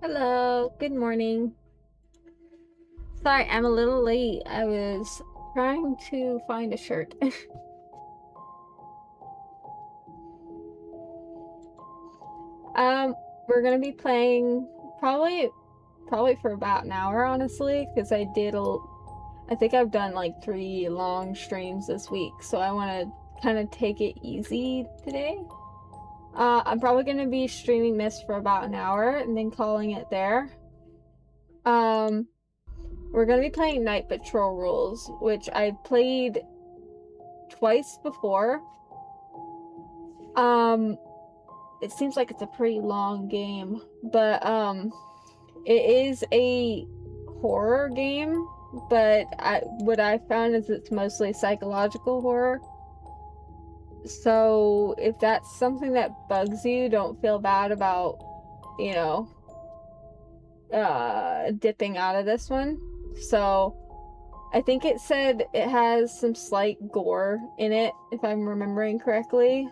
Hello, good morning. Sorry, I'm a little late. I was trying to find a shirt. Um, we're gonna be playing probably for about an hour, honestly, because I think I've done like 3 long streams this week, so I want to kind of take it easy today. I'm probably gonna be streaming this for about an hour and then calling it there. Um, we're gonna be playing Night Patrol rules, which I've played twice before. Um, it seems like it's a pretty long game, but it is a horror game, but what I found is it's mostly psychological horror. So if that's something that bugs you, don't feel bad about, you know, dipping out of this one. So I think it said it has some slight gore in it, if I'm remembering correctly.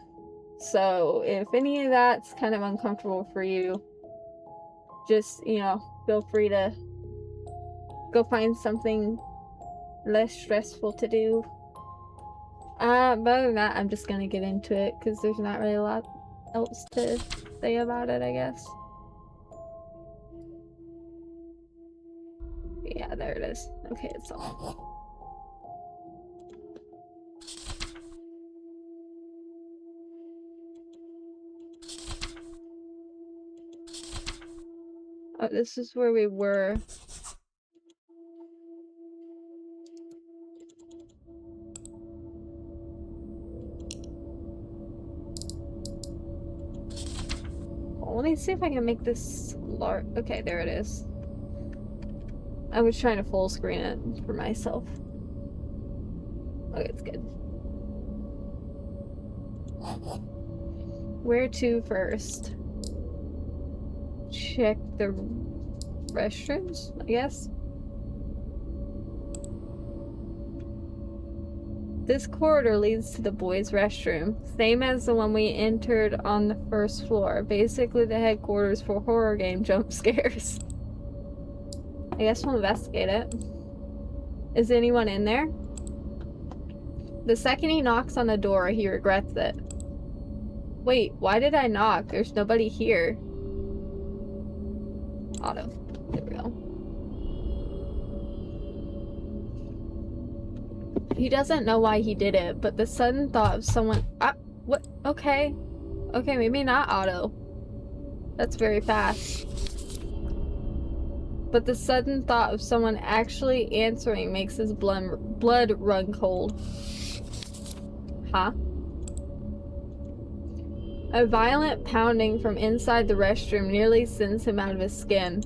So if any of that's kind of uncomfortable for you, just, feel free to go find something less stressful to do. But other than that, I'm just gonna get into it because there's not really a lot else to say about it, I guess. Yeah, there it is. Okay, it's all. Oh, this is where we were. Let me see if I can make this large. Okay, there it is. I was trying to full screen it for myself. Okay, it's good. Where to first? Check the restrooms, I guess. This corridor leads to the boys' restroom, same as the one we entered on the first floor. Basically the headquarters for horror game jump scares. I guess we'll investigate it. Is anyone in there? The second he knocks on the door, he regrets it. Wait, why did I knock? There's nobody here. Auto. There we go. He doesn't know why he did it, but the sudden thought of someone... what? Okay. Okay, maybe not auto. That's very fast. But the sudden thought of someone actually answering makes his blood run cold. Huh? A violent pounding from inside the restroom nearly sends him out of his skin.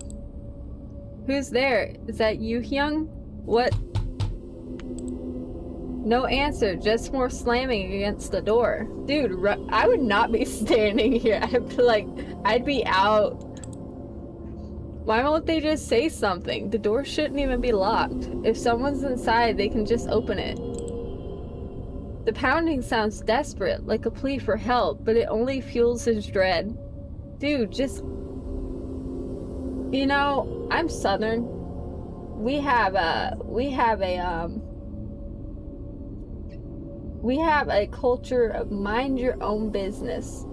Who's there? Is that you, Hyung? What? No answer, just more slamming against the door. Dude, I would not be standing here. I'd be out. Why won't they just say something? The door shouldn't even be locked. If someone's inside, they can just open it. The pounding sounds desperate, like a plea for help, but it only fuels his dread. Dude, just... You know, I'm Southern. We have a culture of mind your own business.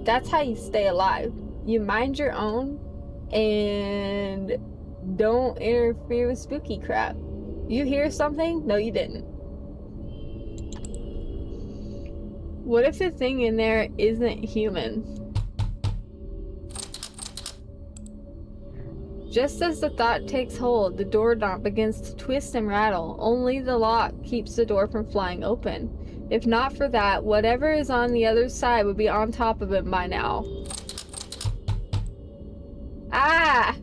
That's how you stay alive. You mind your own and don't interfere with spooky crap. You hear something? No, you didn't. What if the thing in there isn't human? Just as the thought takes hold, the doorknob begins to twist and rattle. Only the lock keeps the door from flying open. If not for that, whatever is on the other side would be on top of it by now. Ah!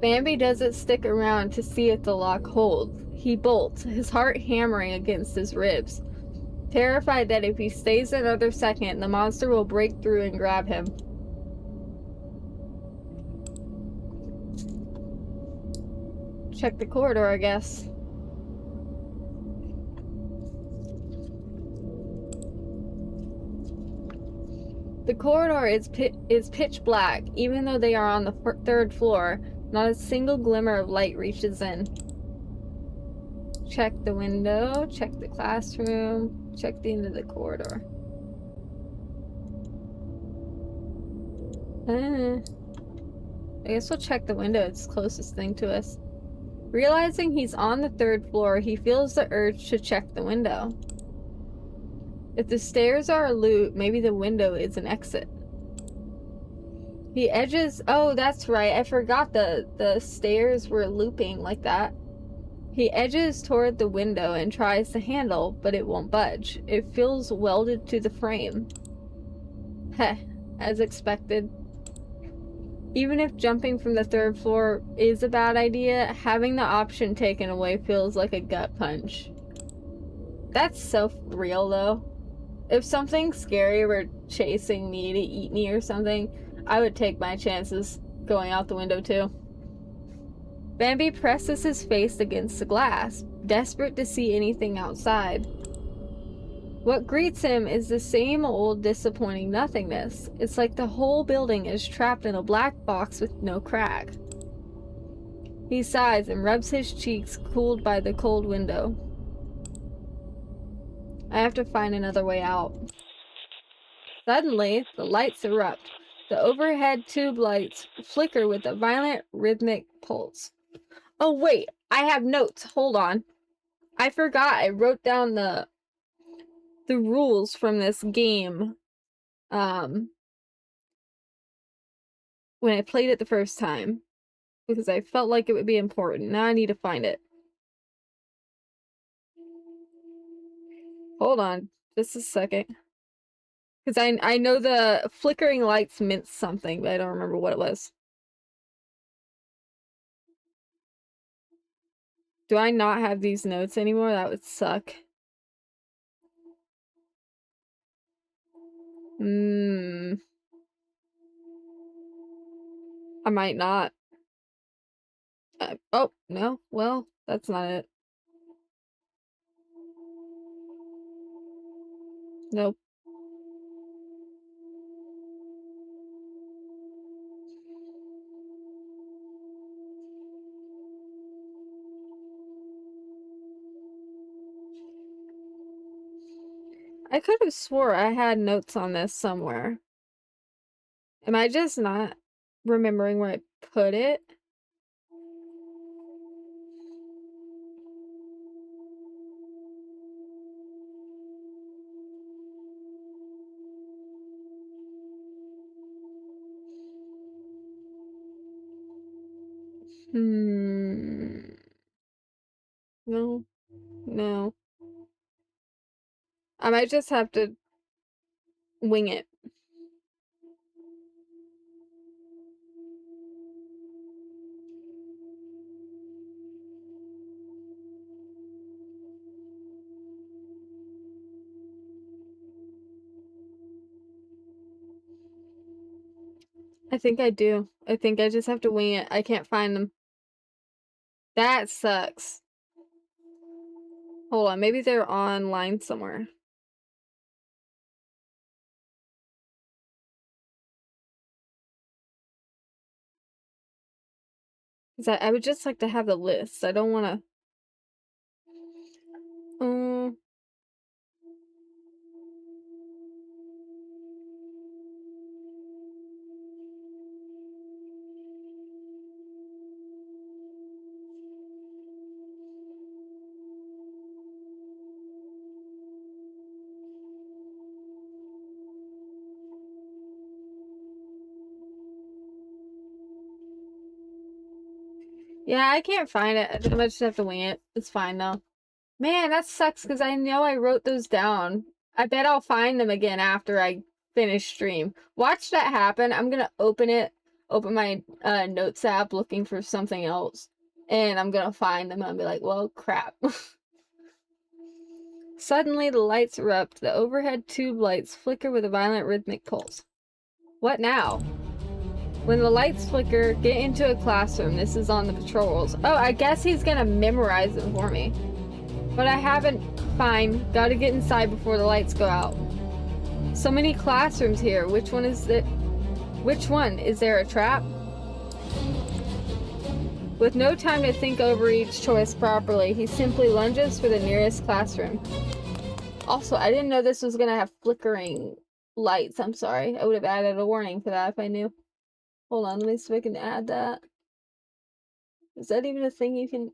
Bambi doesn't stick around to see if the lock holds. He bolts, his heart hammering against his ribs, terrified that if he stays another second, the monster will break through and grab him. Check the corridor, I guess. The corridor is pitch black, even though they are on the third floor. Not a single glimmer of light reaches in. Check the window, check the classroom, check the end of the corridor. I guess we'll check the window, it's the closest thing to us. Realizing he's on the third floor, he feels the urge to check the window. If the stairs are a loop, maybe the window is an exit. He edges... Oh, that's right. I forgot the stairs were looping like that. He edges toward the window and tries the handle, but it won't budge. It feels welded to the frame. Heh, as expected. Even if jumping from the third floor is a bad idea, having the option taken away feels like a gut punch. That's so real, though. If something scary were chasing me to eat me or something, I would take my chances going out the window too. Bambi presses his face against the glass, desperate to see anything outside. What greets him is the same old disappointing nothingness. It's like the whole building is trapped in a black box with no crack. He sighs and rubs his cheeks, cooled by the cold window. I have to find another way out. Suddenly, the lights erupt. The overhead tube lights flicker with a violent, rhythmic pulse. Oh wait, I have notes. Hold on. I forgot I wrote down the rules from this game when I played it the first time, because I felt like it would be important. Now I need to find it. Hold on, just a second. Because I know the flickering lights meant something, but I don't remember what it was. Do I not have these notes anymore? That would suck. I might not. Oh, no. Well, that's not it. Nope. I could have swore I had notes on this somewhere. Am I just not remembering where I put it? No. No. I might just have to wing it. I think I do. I think I just have to wing it. I can't find them. That sucks. Hold on, maybe they're online somewhere. Because I would just like to have the list. I don't want to... Yeah, I can't find it. I might just have to wing it. It's fine though. Man, that sucks because I know I wrote those down. I bet I'll find them again after I finish stream. Watch that happen. I'm gonna open my notes app looking for something else. And I'm gonna find them and I'll be like, well, crap. Suddenly the lights erupt. The overhead tube lights flicker with a violent rhythmic pulse. What now? When the lights flicker, get into a classroom. This is on the patrol rules. Oh, I guess he's gonna memorize them for me. But I haven't. Fine. Gotta get inside before the lights go out. So many classrooms here. Which one is it? Which one? Is there a trap? With no time to think over each choice properly, he simply lunges for the nearest classroom. Also, I didn't know this was gonna have flickering lights. I'm sorry. I would have added a warning for that if I knew. Hold on, let me see if I can add that. Is that even a thing you can...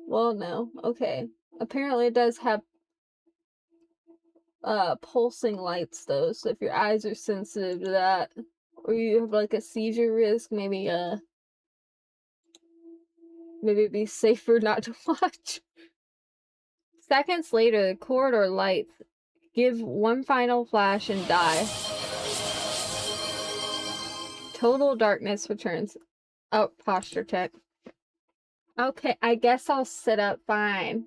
Well, no. Okay. Apparently it does have pulsing lights though, so if your eyes are sensitive to that, or you have like a seizure risk, maybe it'd be safer not to watch. Seconds later, the corridor lights give one final flash and die. Total darkness returns. Oh, posture check. Okay, I guess I'll sit up fine.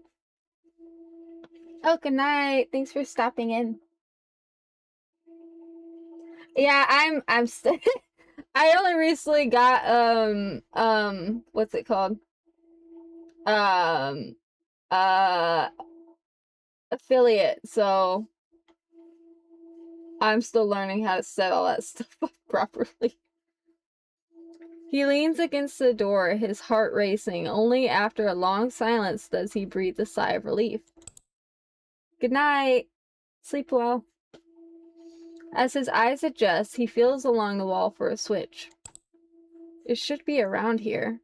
Oh, good night. Thanks for stopping in. Yeah, I'm still... I only recently got, what's it called? Affiliate, so I'm still learning how to set all that stuff up properly. He leans against the door, his heart racing. Only after a long silence does he breathe a sigh of relief. Good night. Sleep well. As his eyes adjust, he feels along the wall for a switch. It should be around here.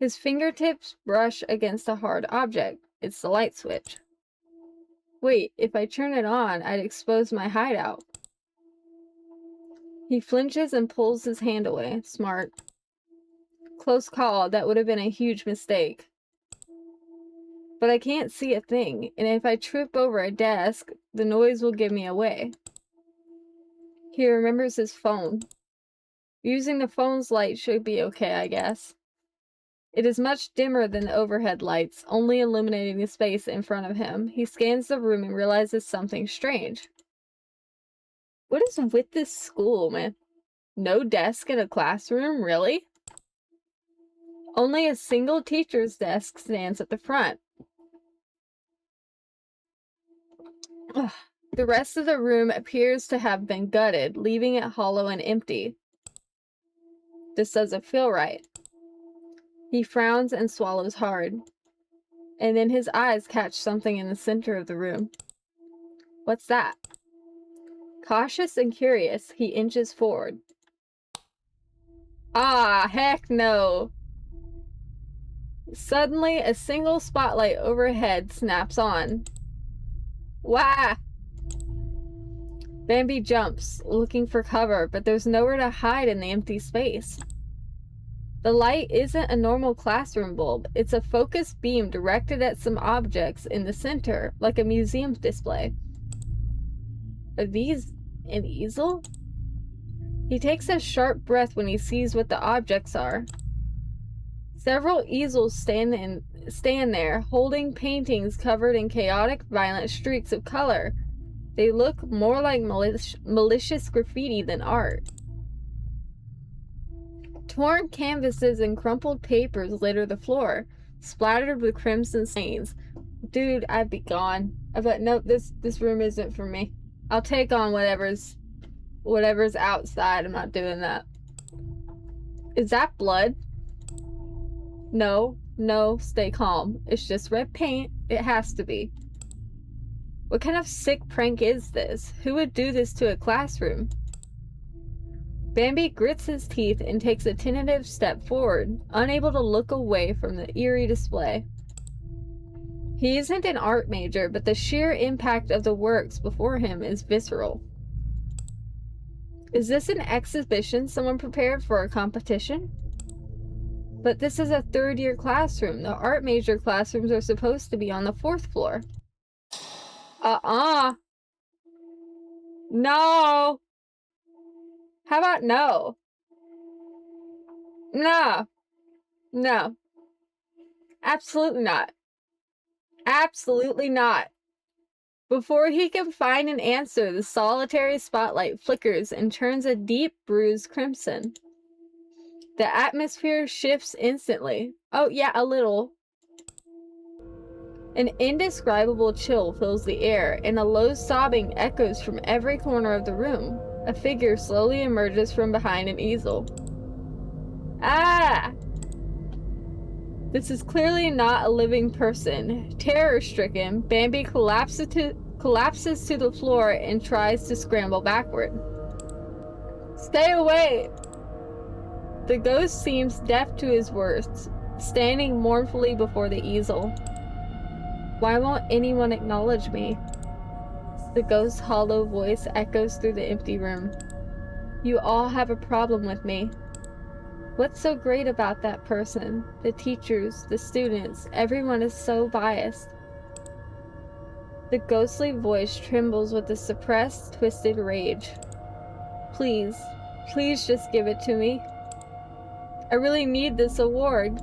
His fingertips brush against a hard object. It's the light switch. Wait, if I turn it on, I'd expose my hideout. He flinches and pulls his hand away. Smart. Close call. That would have been a huge mistake. But I can't see a thing, and if I trip over a desk, the noise will give me away. He remembers his phone. Using the phone's light should be okay, I guess. It is much dimmer than the overhead lights, only illuminating the space in front of him. He scans the room and realizes something strange. What is with this school, man? No desk in a classroom? Really? Only a single teacher's desk stands at the front. Ugh. The rest of the room appears to have been gutted, leaving it hollow and empty. This doesn't feel right. He frowns and swallows hard. And then his eyes catch something in the center of the room. What's that? Cautious and curious, he inches forward. Ah, heck no! Suddenly, a single spotlight overhead snaps on. Wah! Bambi jumps, looking for cover, but there's nowhere to hide in the empty space. The light isn't a normal classroom bulb. It's a focused beam directed at some objects in the center, like a museum display. Are these an easel? He takes a sharp breath when he sees what the objects are. Several easels stand there, holding paintings covered in chaotic, violent streaks of color. They look more like malicious graffiti than art. Torn canvases and crumpled papers litter the floor, splattered with crimson stains. Dude, I'd be gone. I bet nope, this room isn't for me. I'll take on whatever's outside. I'm not doing that. Is that blood? No, stay calm. It's just red paint. It has to be. What kind of sick prank is this? Who would do this to a classroom? Bambi grits his teeth and takes a tentative step forward, unable to look away from the eerie display. He isn't an art major, but the sheer impact of the works before him is visceral. Is this an exhibition someone prepared for a competition? But this is a third-year classroom. The art major classrooms are supposed to be on the 4th floor. No! How about no? No. Absolutely not. Absolutely not. Before he can find an answer, the solitary spotlight flickers and turns a deep bruised crimson. The atmosphere shifts instantly. Oh, yeah, a little. An indescribable chill fills the air, and a low sobbing echoes from every corner of the room. A figure slowly emerges from behind an easel. Ah! This is clearly not a living person. Terror-stricken, Bambi collapses to the floor and tries to scramble backward. Stay away! The ghost seems deaf to his words, standing mournfully before the easel. Why won't anyone acknowledge me? The ghost's hollow voice echoes through the empty room. You all have a problem with me. What's so great about that person? The teachers, the students, everyone is so biased. The ghostly voice trembles with a suppressed, twisted rage. Please, please just give it to me. I really need this award.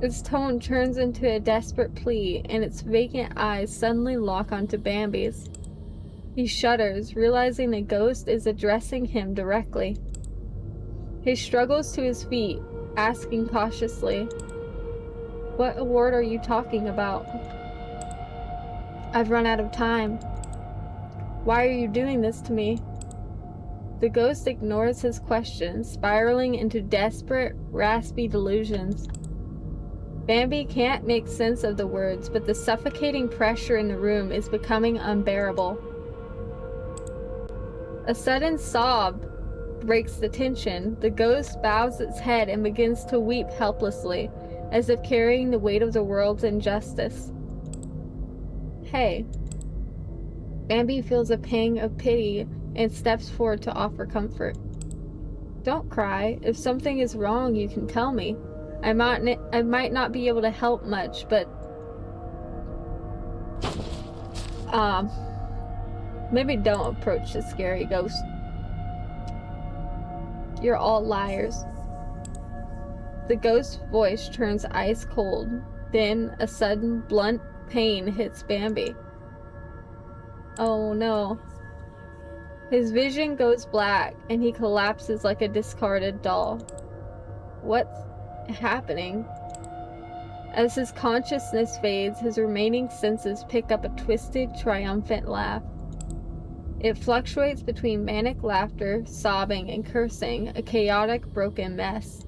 Its tone turns into a desperate plea, and its vacant eyes suddenly lock onto Bambi's. He shudders, realizing the ghost is addressing him directly. He struggles to his feet, asking cautiously, "What award are you talking about?" "I've run out of time. Why are you doing this to me?" The ghost ignores his question, spiraling into desperate, raspy delusions. Bambi can't make sense of the words, but the suffocating pressure in the room is becoming unbearable. A sudden sob breaks the tension. The ghost bows its head and begins to weep helplessly, as if carrying the weight of the world's injustice. Hey. Bambi feels a pang of pity and steps forward to offer comfort. Don't cry. If something is wrong, you can tell me. I might not be able to help much, but maybe don't approach the scary ghost. You're all liars. The ghost's voice turns ice cold. Then a sudden, blunt pain hits Bambi. Oh no. His vision goes black, and he collapses like a discarded doll. What's happening? As his consciousness fades, his remaining senses pick up a twisted, triumphant laugh. It fluctuates between manic laughter, sobbing, and cursing, a chaotic, broken mess.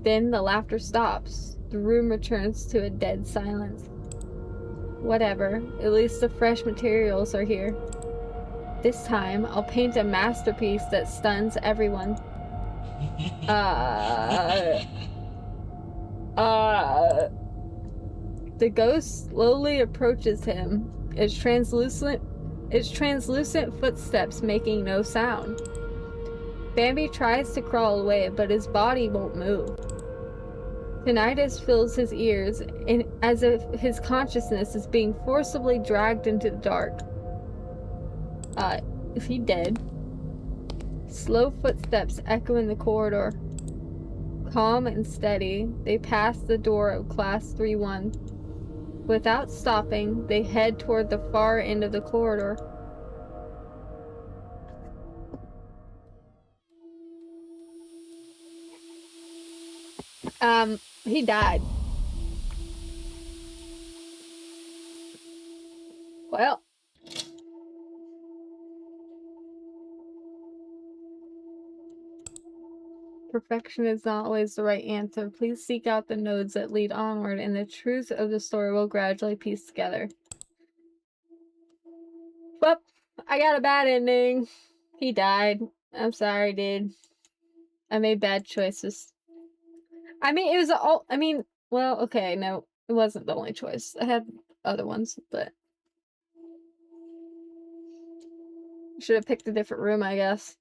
Then the laughter stops. The room returns to a dead silence. Whatever, at least the fresh materials are here. This time, I'll paint a masterpiece that stuns everyone. The ghost slowly approaches him, its translucent footsteps making no sound. Bambi tries to crawl away, but his body won't move. Tinnitus fills his ears, and as if his consciousness is being forcibly dragged into the dark. Is he dead? Slow footsteps echo in the corridor. Calm and steady, they pass the door of Class 3-1. Without stopping, they head toward the far end of the corridor. He died. Well. Perfection is not always the right answer. Please seek out the nodes that lead onward, and the truth of the story will gradually piece together. Well, I got a bad ending. He died. I'm sorry, dude. I made bad choices. I mean, it was all. I mean, well, okay, no, it wasn't the only choice. I had other ones, but should have picked a different room, I guess.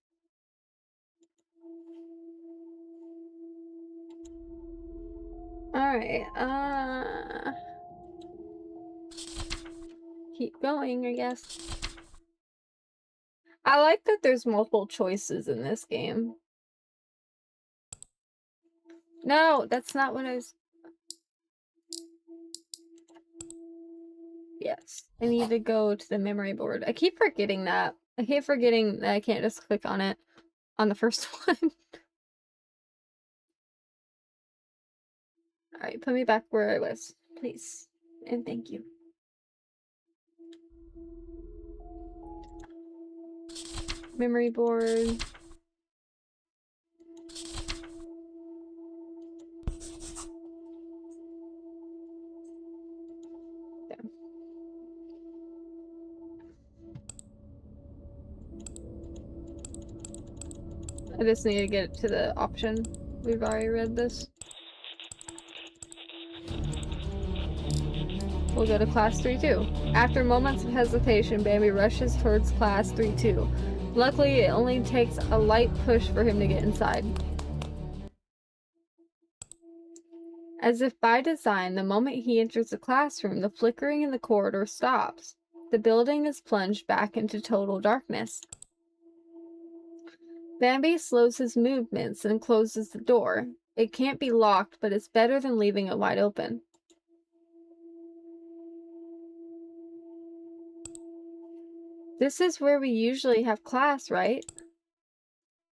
Alright, keep going, I guess. I like that there's multiple choices in this game. No, that's not what I was... Yes, I need to go to the memory board. I keep forgetting that. I keep forgetting that I can't just click on it on the first one. Alright, put me back where I was. Please. And thank you. Memory board. Yeah. I just need to get to the option. We've already read this. We'll go to class 3-2. After moments of hesitation, Bambi rushes towards class 3-2. Luckily, it only takes a light push for him to get inside. As if by design, the moment he enters the classroom, the flickering in the corridor stops. The building is plunged back into total darkness. Bambi slows his movements and closes the door. It can't be locked, but it's better than leaving it wide open. This is where we usually have class, right?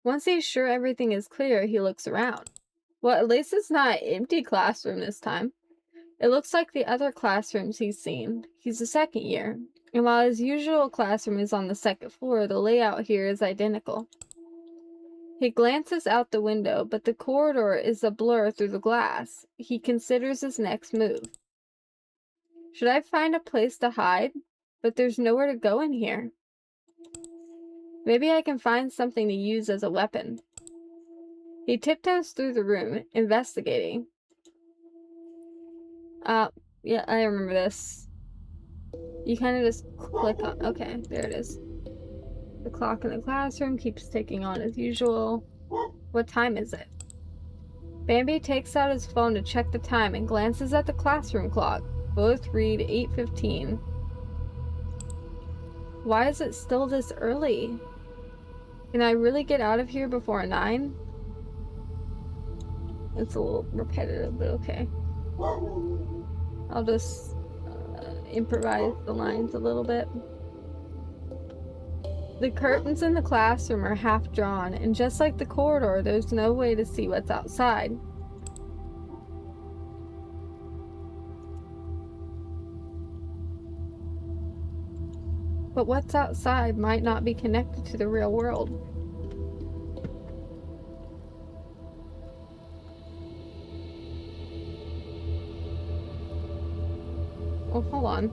Once he's sure everything is clear, he looks around. Well, at least it's not an empty classroom this time. It looks like the other classrooms he's seen. He's a second year, and while his usual classroom is on the second floor, the layout here is identical. He glances out the window, but the corridor is a blur through the glass. He considers his next move. Should I find a place to hide? But there's nowhere to go in here. Maybe I can find something to use as a weapon. He tiptoes through the room, investigating. Yeah, I remember this. You kind of just click on... Okay, there it is. The clock in the classroom keeps ticking on as usual. What time is it? Bambi takes out his phone to check the time and glances at the classroom clock. Both read 8:15. Why is it still this early? Can I really get out of here before 9? It's a little repetitive, but okay. I'll just improvise the lines a little bit. The curtains in the classroom are half drawn, and just like the corridor, there's no way to see what's outside. But what's outside might not be connected to the real world. Oh, hold on.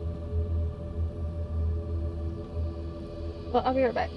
Well, I'll be right back.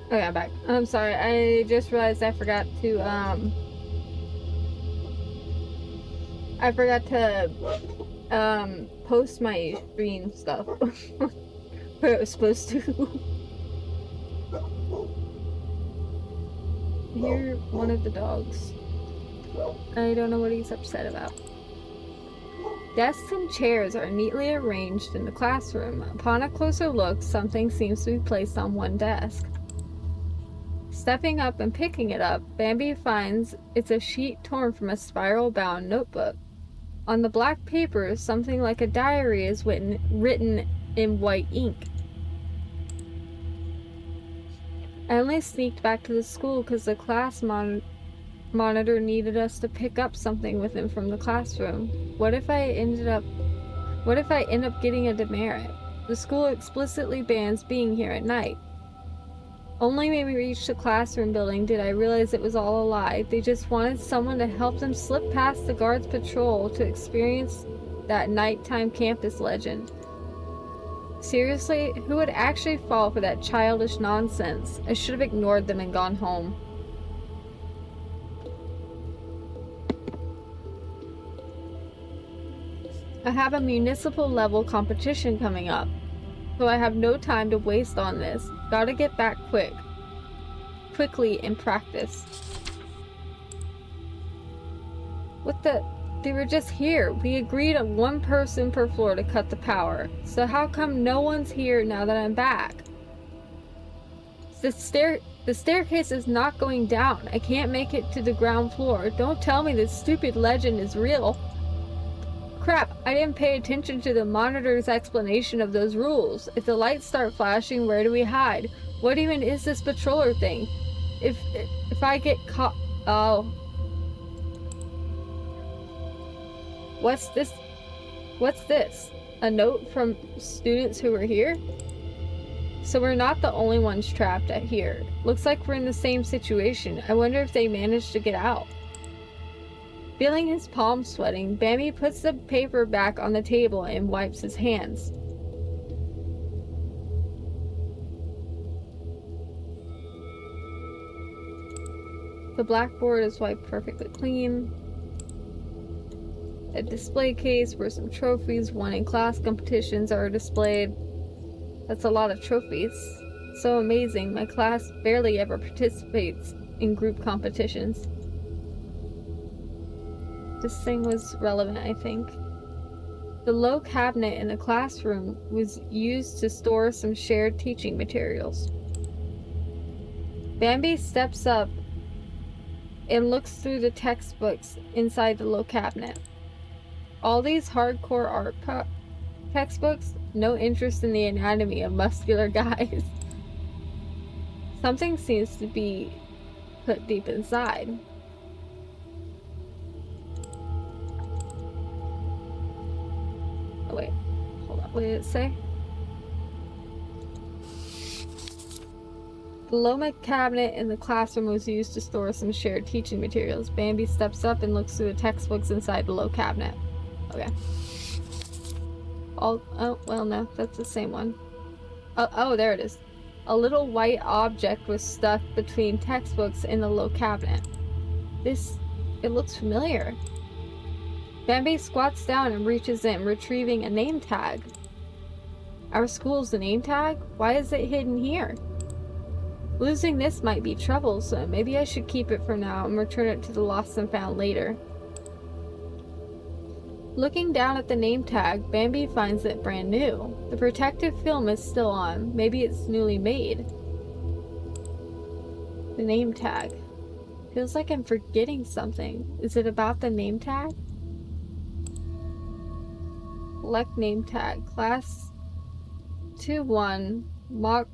Okay, I'm back. I'm sorry, I just realized I forgot to post my stream stuff where it was supposed to. I hear one of the dogs. I don't know what he's upset about. Desks and chairs are neatly arranged in the classroom. Upon a closer look, something seems to be placed on one desk. Stepping up and picking it up, Bambi finds it's a sheet torn from a spiral-bound notebook. On the black paper, something like a diary is written in white ink. I only sneaked back to the school because the class monitor needed us to pick up something with him from the classroom. What if I end up getting a demerit? The school explicitly bans being here at night. Only when we reached the classroom building did I realize it was all a lie. They just wanted someone to help them slip past the guards' patrol to experience that nighttime campus legend. Seriously, who would actually fall for that childish nonsense? I should have ignored them and gone home. I have a municipal level competition coming up, so I have no time to waste on this. Gotta get back quickly in practice. What the? They were just here. We agreed on one person per floor to cut the power. So how come no one's here now that I'm back? The staircase is not going down. I can't make it to the ground floor. Don't tell me this stupid legend is real. Crap, I didn't pay attention to the monitor's explanation of those rules. If the lights start flashing, where do we hide? What even is this patroller thing? If I get caught... Oh. What's this? What's this? A note from students who were here? So we're not the only ones trapped at here. Looks like we're in the same situation. I wonder if they managed to get out. Feeling his palms sweating, Bambi puts the paper back on the table and wipes his hands. The blackboard is wiped perfectly clean. A display case where some trophies won in class competitions are displayed. That's a lot of trophies. So amazing, my class barely ever participates in group competitions. This thing was relevant, I think. The low cabinet in the classroom was used to store some shared teaching materials. Bambi steps up and looks through the textbooks inside the low cabinet. All these hardcore art textbooks, no interest in the anatomy of muscular guys. Something seems to be put deep inside. Oh, wait. Hold on. What did it say? The low cabinet in the classroom was used to store some shared teaching materials. Bambi steps up and looks through the textbooks inside the low cabinet. Okay. Oh, well, no, that's the same one. Oh, there it is. A little white object was stuck between textbooks in the low cabinet. It looks familiar. Bambi squats down and reaches in, retrieving a name tag. Our school's name tag? Why is it hidden here? Losing this might be trouble, so maybe I should keep it for now and return it to the lost and found later. Looking down at the name tag, Bambi finds it brand new. The protective film is still on. Maybe it's newly made. The name tag. Feels like I'm forgetting something. Is it about the name tag? Select name tag. Class 2-1. Mok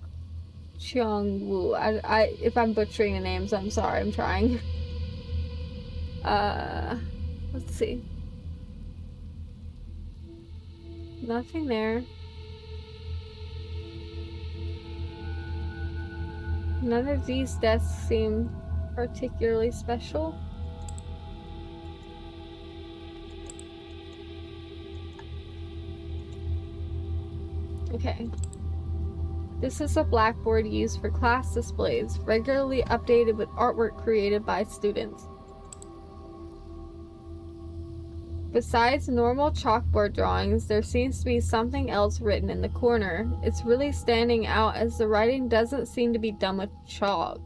Cheong Woo. If I'm butchering the names, I'm sorry. I'm trying. Let's see. Nothing there. None of these desks seem particularly special. Okay. This is a blackboard used for class displays, regularly updated with artwork created by students. Besides normal chalkboard drawings, there seems to be something else written in the corner. It's really standing out as the writing doesn't seem to be done with chalk.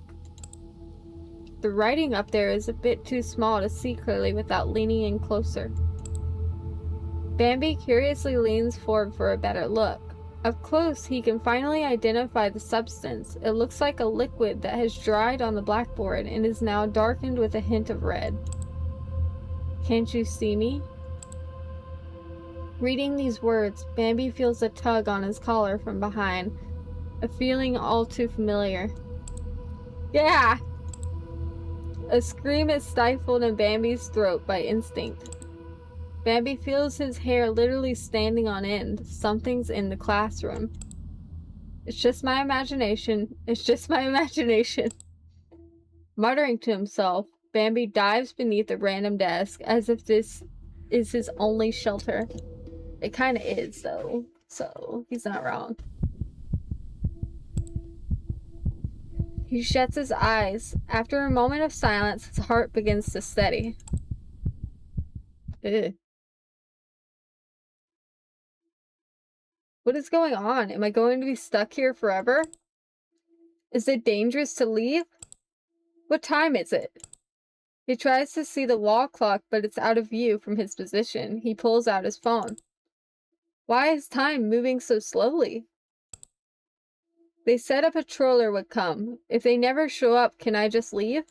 The writing up there is a bit too small to see clearly without leaning in closer. Bambi curiously leans forward for a better look. Up close, he can finally identify the substance. It looks like a liquid that has dried on the blackboard and is now darkened with a hint of red. Can't you see me? Reading these words, Bambi feels a tug on his collar from behind, a feeling all too familiar. Yeah! A scream is stifled in Bambi's throat by instinct. Bambi feels his hair literally standing on end. Something's in the classroom. It's just my imagination. It's just my imagination. Muttering to himself, Bambi dives beneath a random desk as if this is his only shelter. It kind of is, though, so he's not wrong. He shuts his eyes. After a moment of silence, his heart begins to steady. Ugh. What is going on? Am I going to be stuck here forever? Is it dangerous to leave? What time is it? He tries to see the wall clock, but it's out of view from his position. He pulls out his phone. Why is time moving so slowly? They said a patroller would come. If they never show up, can I just leave?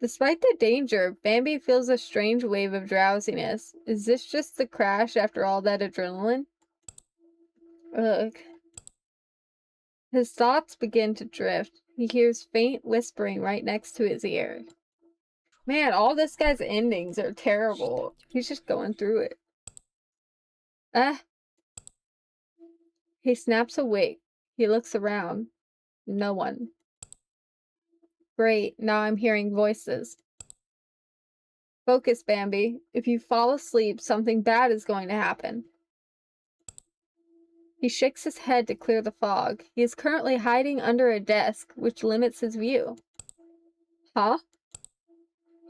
Despite the danger, Bambi feels a strange wave of drowsiness. Is this just the crash after all that adrenaline? Ugh. His thoughts begin to drift. He hears faint whispering right next to his ear. Man, all this guy's endings are terrible. He's just going through it. He snaps awake. He looks around. No one. Great, now I'm hearing voices. Focus, Bambi. If you fall asleep, something bad is going to happen. He shakes his head to clear the fog. He is currently hiding under a desk, which limits his view. Huh?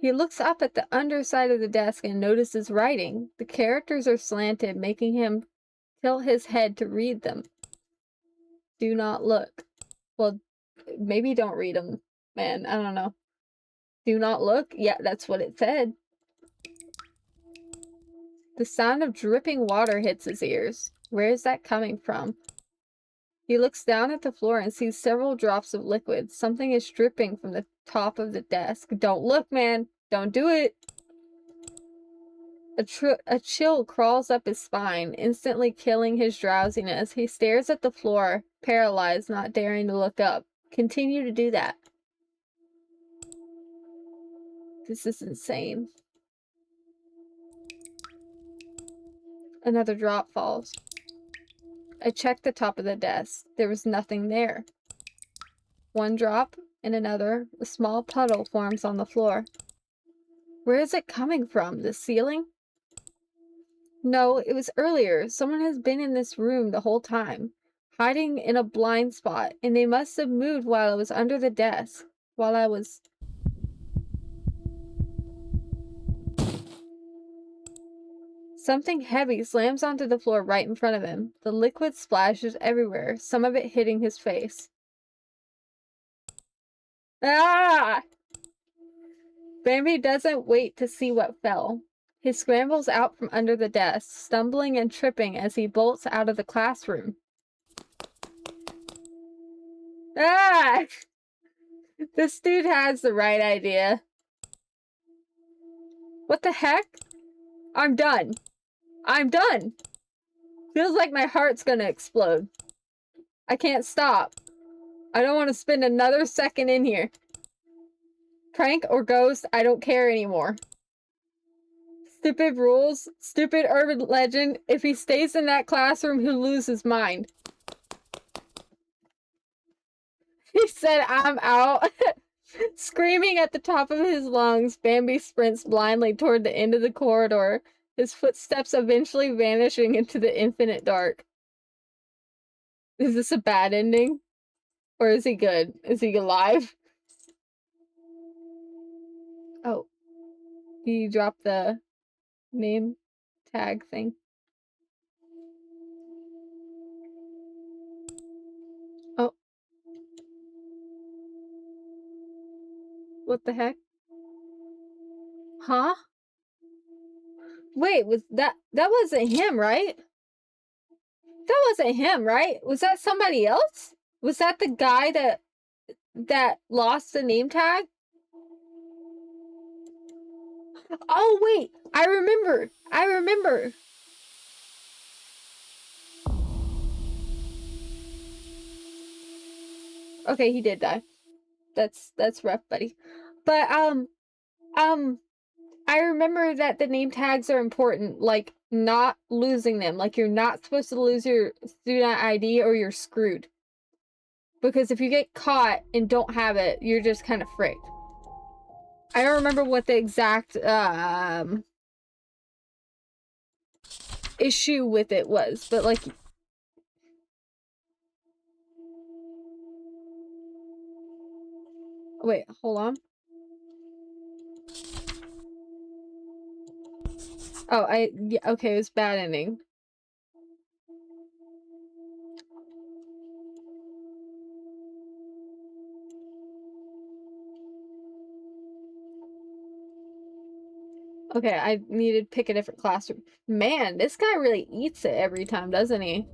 He looks up at the underside of the desk and notices writing. The characters are slanted, making him tilt his head to read them. Do not look. Well, maybe don't read them, man. I don't know. Do not look? Yeah, that's what it said. The sound of dripping water hits his ears. Where is that coming from? He looks down at the floor and sees several drops of liquid. Something is dripping from the top of the desk. Don't look, man. Don't do it. A chill crawls up his spine, instantly killing his drowsiness. He stares at the floor, paralyzed, not daring to look up. Continue to do that. This is insane. Another drop falls. I checked the top of the desk. There was nothing there. One drop, and another. A small puddle forms on the floor. Where is it coming from? The ceiling? No, it was earlier. Someone has been in this room the whole time, hiding in a blind spot, and they must have moved while I was under the desk. While I was... Something heavy slams onto the floor right in front of him. The liquid splashes everywhere, some of it hitting his face. Ah! Bambi doesn't wait to see what fell. He scrambles out from under the desk, stumbling and tripping as he bolts out of the classroom. Ah! This dude has the right idea. What the heck? I'm done. I'm done. Feels like my heart's gonna explode. I can't stop. I don't want to spend another second in here. Prank or ghost, I don't care anymore. Stupid rules, stupid urban legend. If he stays in that classroom, he'll lose his mind. He said, I'm out. Screaming at the top of his lungs, Bambi sprints blindly toward the end of the corridor, his footsteps eventually vanishing into the infinite dark. Is this a bad ending? Or is he good? Is he alive? Oh. He dropped the name tag thing. Oh. What the heck? Huh? Wait, was that wasn't him, right? That wasn't him, right? Was that somebody else? Was that the guy that lost the name tag? Oh wait, I remember. Okay, he did die. That's rough, buddy. But I remember that the name tags are important, like not losing them. Like you're not supposed to lose your student ID or you're screwed. Because if you get caught and don't have it, you're just kind of fricked. I don't remember what the exact issue with it was, but like wait, hold on. Oh, yeah, okay, it was bad ending. Okay, I needed to pick a different classroom. Man, this guy really eats it every time, doesn't he?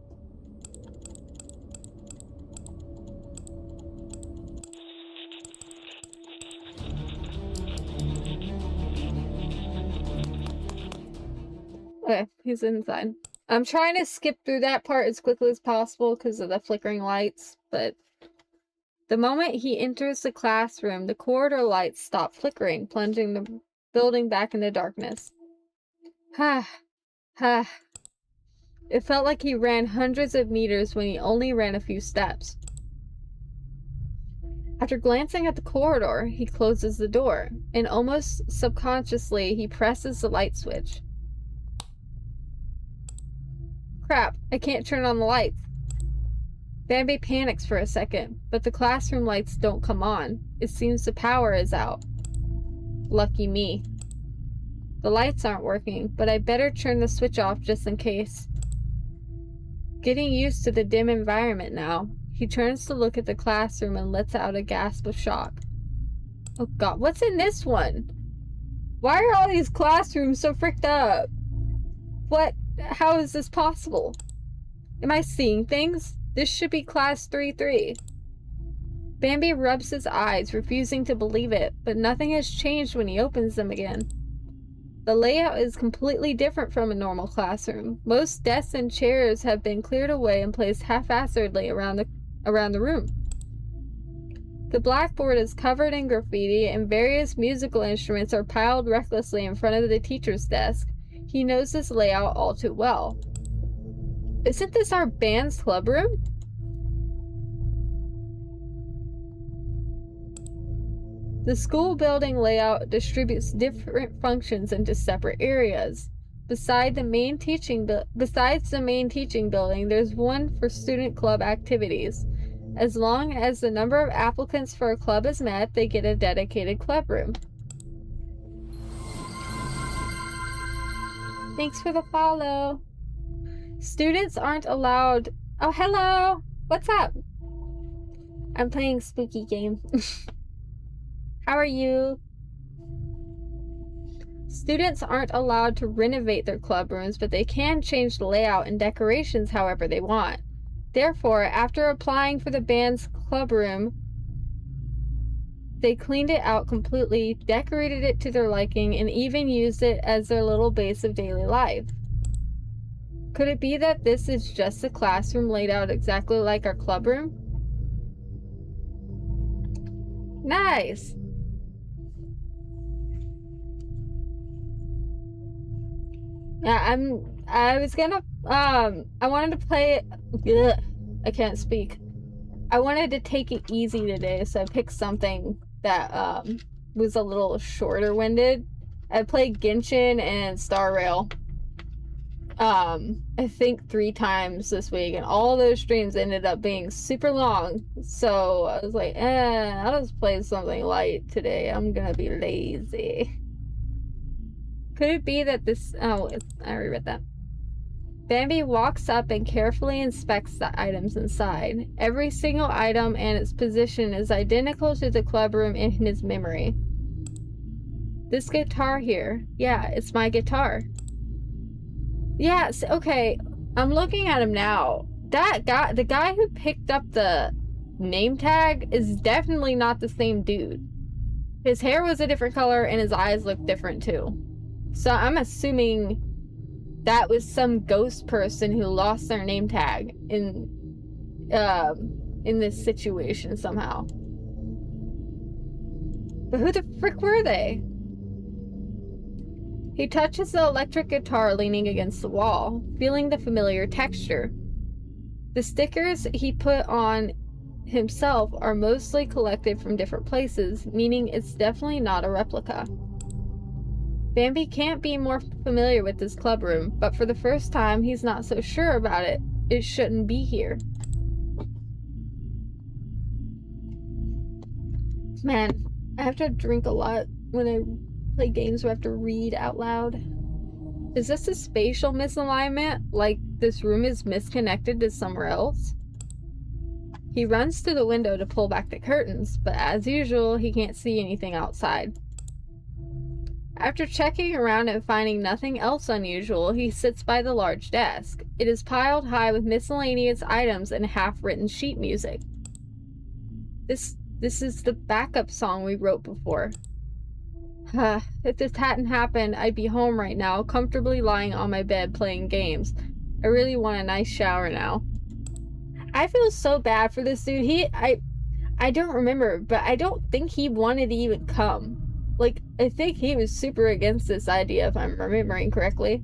Okay, he's inside. I'm trying to skip through that part as quickly as possible because of the flickering lights, but the moment he enters the classroom, the corridor lights stop flickering, plunging the building back into darkness. Ha, ha. It felt like he ran hundreds of meters when he only ran a few steps. After glancing at the corridor, he closes the door, and almost subconsciously, he presses the light switch. Crap, I can't turn on the lights. Bambi panics for a second, but the classroom lights don't come on. It seems the power is out. Lucky me. The lights aren't working, but I better turn the switch off just in case. Getting used to the dim environment now, he turns to look at the classroom and lets out a gasp of shock. Oh god, what's in this one? Why are all these classrooms so fricked up? What? How is this possible? Am I seeing things? This should be class 3-3. Bambi rubs his eyes, refusing to believe it, but nothing has changed when he opens them again. The layout is completely different from a normal classroom. Most desks and chairs have been cleared away and placed haphazardly around the room. The blackboard is covered in graffiti and various musical instruments are piled recklessly in front of the teacher's desk. He knows this layout all too well. Isn't this our band's club room? The school building layout distributes different functions into separate areas. Besides the main teaching building, there's one for student club activities. As long as the number of applicants for a club is met, they get a dedicated club room. Thanks for the follow. Students aren't allowed... Oh, hello! What's up? I'm playing spooky game. How are you? Students aren't allowed to renovate their club rooms, but they can change the layout and decorations however they want. Therefore, after applying for the band's club room, they cleaned it out completely, decorated it to their liking, and even used it as their little base of daily life. Could it be that this is just a classroom laid out exactly like our club room? Nice! Yeah, I was gonna, I wanted to play it, ugh, I can't speak. I wanted to take it easy today, so I picked something that, was a little shorter winded. I played Genshin and Star Rail. I think 3 times this week, and all those streams ended up being super long. So I was like, I'll just play something light today. I'm gonna be lazy. Could it be that this... Oh, I already read that. Bambi walks up and carefully inspects the items inside. Every single item and its position is identical to the club room in his memory. This guitar here. Yeah, it's my guitar. Yes, okay. I'm looking at him now. That guy, the guy who picked up the name tag is definitely not the same dude. His hair was a different color and his eyes looked different too. So I'm assuming that was some ghost person who lost their name tag in this situation somehow. But who the frick were they? He touches the electric guitar leaning against the wall, feeling the familiar texture. The stickers he put on himself are mostly collected from different places, meaning it's definitely not a replica. Bambi can't be more familiar with this club room, but for the first time, he's not so sure about it. It shouldn't be here. Man, I have to drink a lot when I play games where I have to read out loud. Is this a spatial misalignment? Like this room is misconnected to somewhere else? He runs to the window to pull back the curtains, but as usual, he can't see anything outside. After checking around and finding nothing else unusual, he sits by the large desk. It is piled high with miscellaneous items and half-written sheet music. This is the backup song we wrote before. If this hadn't happened, I'd be home right now, comfortably lying on my bed playing games. I really want a nice shower now. I feel so bad for this dude. I don't remember, but I don't think he wanted to even come. Like, I think he was super against this idea, if I'm remembering correctly.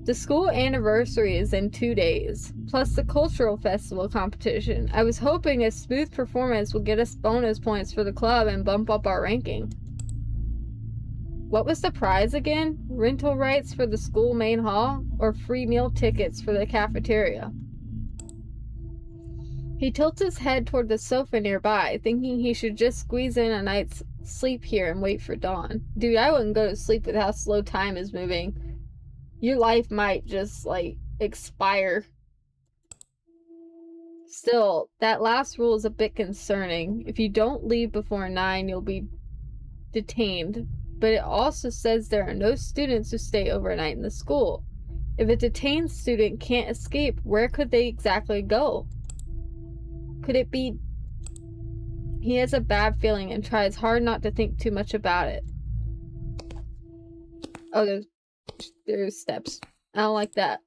The school anniversary is in 2 days, plus the cultural festival competition. I was hoping a smooth performance would get us bonus points for the club and bump up our ranking. What was the prize again? Rental rights for the school main hall, or free meal tickets for the cafeteria? He tilts his head toward the sofa nearby, thinking he should just squeeze in a night's sleep here and wait for dawn. Dude, I wouldn't go to sleep with how slow time is moving. Your life might just, like, expire. Still, that last rule is a bit concerning. If you don't leave before 9, you'll be detained. But it also says there are no students who stay overnight in the school. If a detained student can't escape, where could they exactly go? Could it be... He has a bad feeling and tries hard not to think too much about it. Oh, there's steps. I don't like that.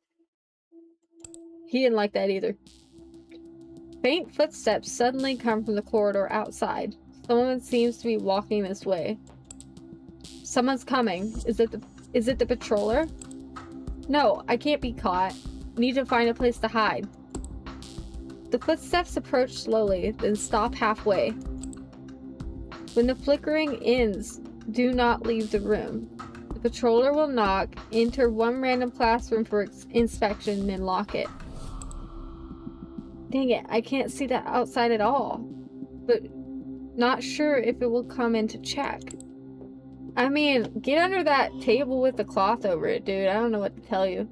He didn't like that either. Faint footsteps suddenly come from the corridor outside. Someone seems to be walking this way. Someone's coming. Is it the patroller? No, I can't be caught. Need to find a place to hide. The footsteps approach slowly, then stop halfway. When the flickering ends, do not leave the room. The patroller will knock, enter one random classroom for inspection, then lock it. Dang it, I can't see the outside at all. But not sure if it will come in to check. I mean, get under that table with the cloth over it, dude. I don't know what to tell you.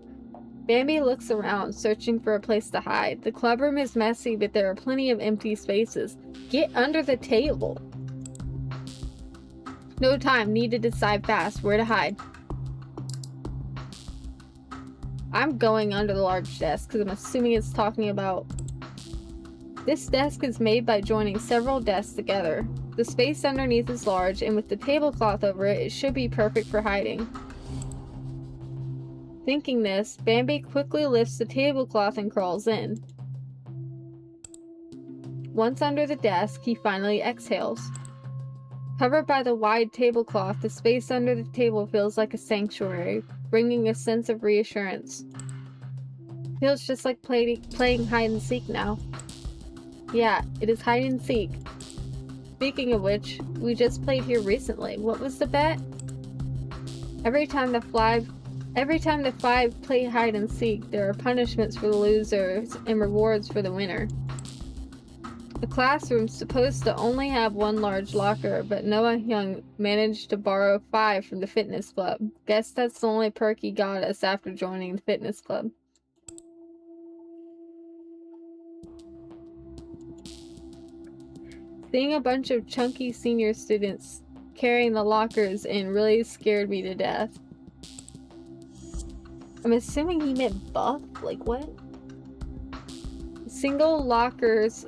Bambi looks around, searching for a place to hide. The clubroom is messy, but there are plenty of empty spaces. Get under the table. No time. Need to decide fast where to hide. I'm going under the large desk because I'm assuming it's talking about... This desk is made by joining several desks together. The space underneath is large, and with the tablecloth over it, it should be perfect for hiding. Thinking this, Bambi quickly lifts the tablecloth and crawls in. Once under the desk, he finally exhales. Covered by the wide tablecloth, the space under the table feels like a sanctuary, bringing a sense of reassurance. Feels just like playing hide-and-seek now. Yeah, it is hide-and-seek. Speaking of which, we just played here recently. What was the bet? Every time the Every time the 5 play hide and seek, there are punishments for the losers and rewards for the winner. The classroom's supposed to only have one large locker, but Noah Young managed to borrow 5 from the fitness club. Guess that's the only perk he got us after joining the fitness club. Seeing a bunch of chunky senior students carrying the lockers in really scared me to death. I'm assuming he meant buff? Like what? Single lockers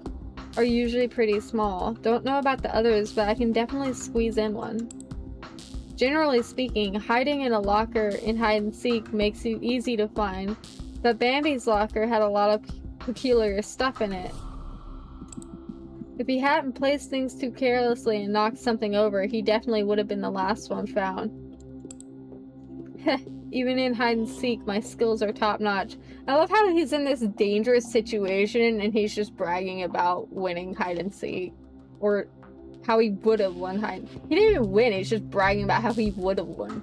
are usually pretty small. Don't know about the others, but I can definitely squeeze in one. Generally speaking, hiding in a locker in hide and seek makes you easy to find, but Bambi's locker had a lot of peculiar stuff in it. If he hadn't placed things too carelessly and knocked something over, he definitely would have been the last one found. Heh, even in hide and seek, my skills are top notch. I love how he's in this dangerous situation and he's just bragging about winning hide and seek. Or how he would have won hide. He didn't even win, he's just bragging about how he would have won.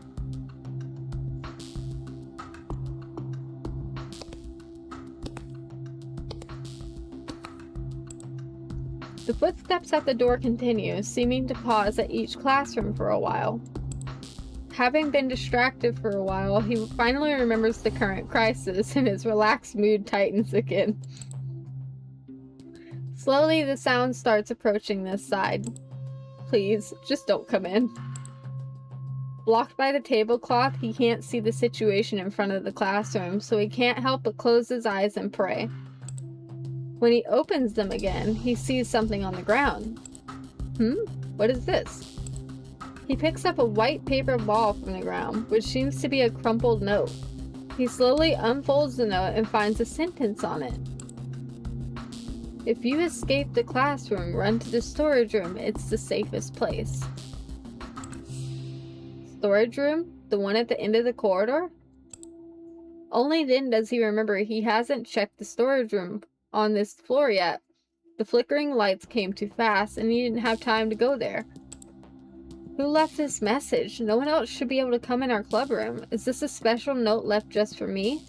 The footsteps at the door continue, seeming to pause at each classroom for a while. Having been distracted for a while, he finally remembers the current crisis and his relaxed mood tightens again. Slowly, the sound starts approaching this side. Please, just don't come in. Blocked by the tablecloth, he can't see the situation in front of the classroom, so he can't help but close his eyes and pray. When he opens them again, he sees something on the ground. What is this? He picks up a white paper ball from the ground, which seems to be a crumpled note. He slowly unfolds the note and finds a sentence on it. If you escape the classroom, run to the storage room. It's the safest place. Storage room? The one at the end of the corridor? Only then does he remember he hasn't checked the storage room on this floor yet. The flickering lights came too fast and he didn't have time to go there. Who left this message? No one else should be able to come in our club room. Is this a special note left just for me?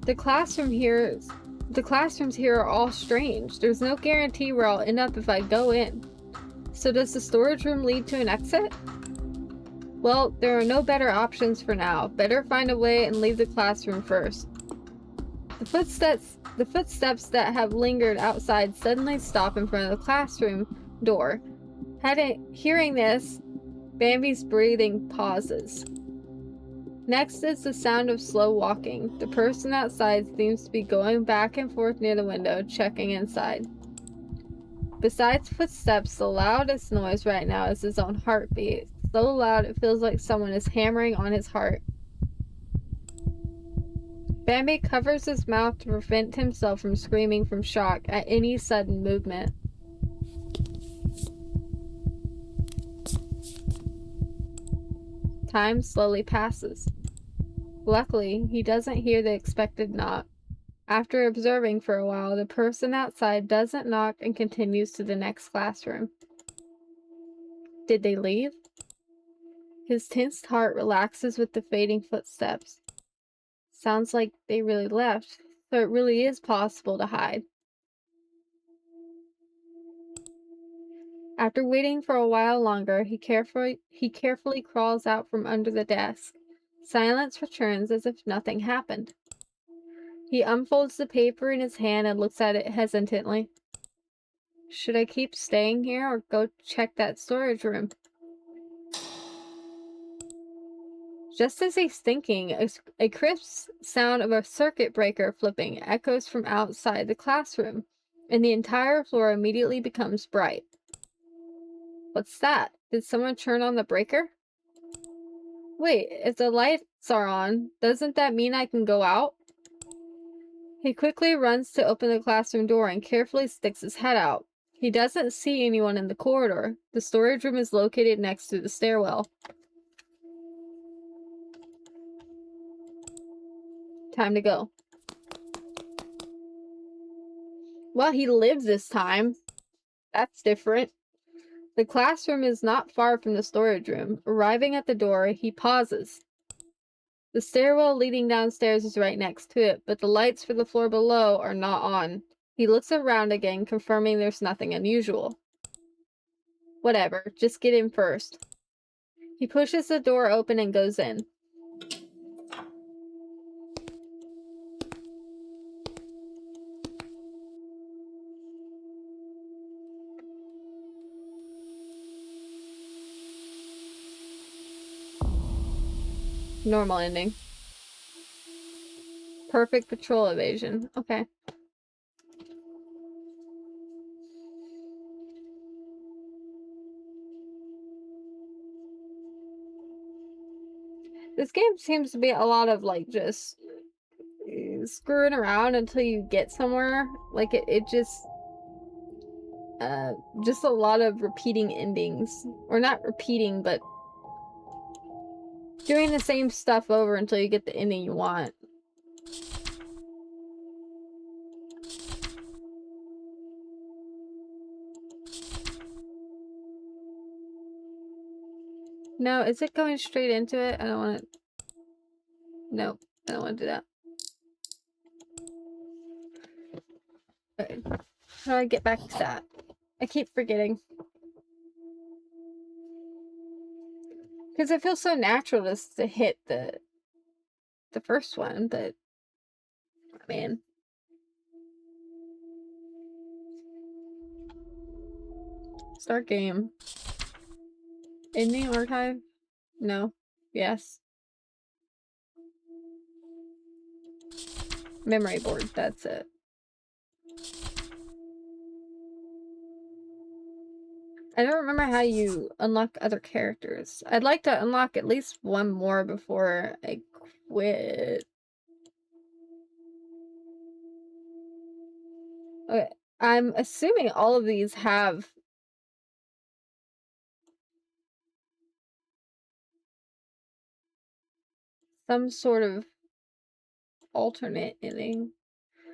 The classrooms here are all strange. There's no guarantee where I'll end up if I go in. So does the storage room lead to an exit? Well, there are no better options for now. Better find a way and leave the classroom first. The footsteps that have lingered outside suddenly stop in front of the classroom door. Hearing this, Bambi's breathing pauses. Next is the sound of slow walking. The person outside seems to be going back and forth near the window, checking inside. Besides footsteps, the loudest noise right now is his own heartbeat. So loud it feels like someone is hammering on his heart. Bambi covers his mouth to prevent himself from screaming from shock at any sudden movement. Time slowly passes. Luckily, he doesn't hear the expected knock. After observing for a while, the person outside doesn't knock and continues to the next classroom. Did they leave? His tensed heart relaxes with the fading footsteps. Sounds like they really left, so it really is possible to hide. After waiting for a while longer, he carefully crawls out from under the desk. Silence returns as if nothing happened. He unfolds the paper in his hand and looks at it hesitantly. Should I keep staying here or go check that storage room? Just as he's thinking, a crisp sound of a circuit breaker flipping echoes from outside the classroom, and the entire floor immediately becomes bright. What's that? Did someone turn on the breaker? Wait, if the lights are on, doesn't that mean I can go out? He quickly runs to open the classroom door and carefully sticks his head out. He doesn't see anyone in the corridor. The storage room is located next to the stairwell. Time to go. Well, he lived this time. That's different. The classroom is not far from the storage room. Arriving at the door, he pauses. The stairwell leading downstairs is right next to it, but the lights for the floor below are not on. He looks around again, confirming there's nothing unusual. Whatever, just get in first. He pushes the door open and goes in. Normal ending. Perfect patrol evasion. Okay. This game seems to be a lot of, like, just screwing around until you get somewhere. Like, it just a lot of repeating endings. Or not repeating, but doing the same stuff over until you get the ending you want. No, is it going straight into it? I don't want to... Nope, I don't want to do that. Okay. How do I get back to that? I keep forgetting. Because it feels so natural just to hit the first one, but... Man. Start game. Ending archive? No. Yes. Memory board, that's it. I don't remember how you unlock other characters. I'd like to unlock at least one more before I quit. Okay, I'm assuming all of these have some sort of alternate ending.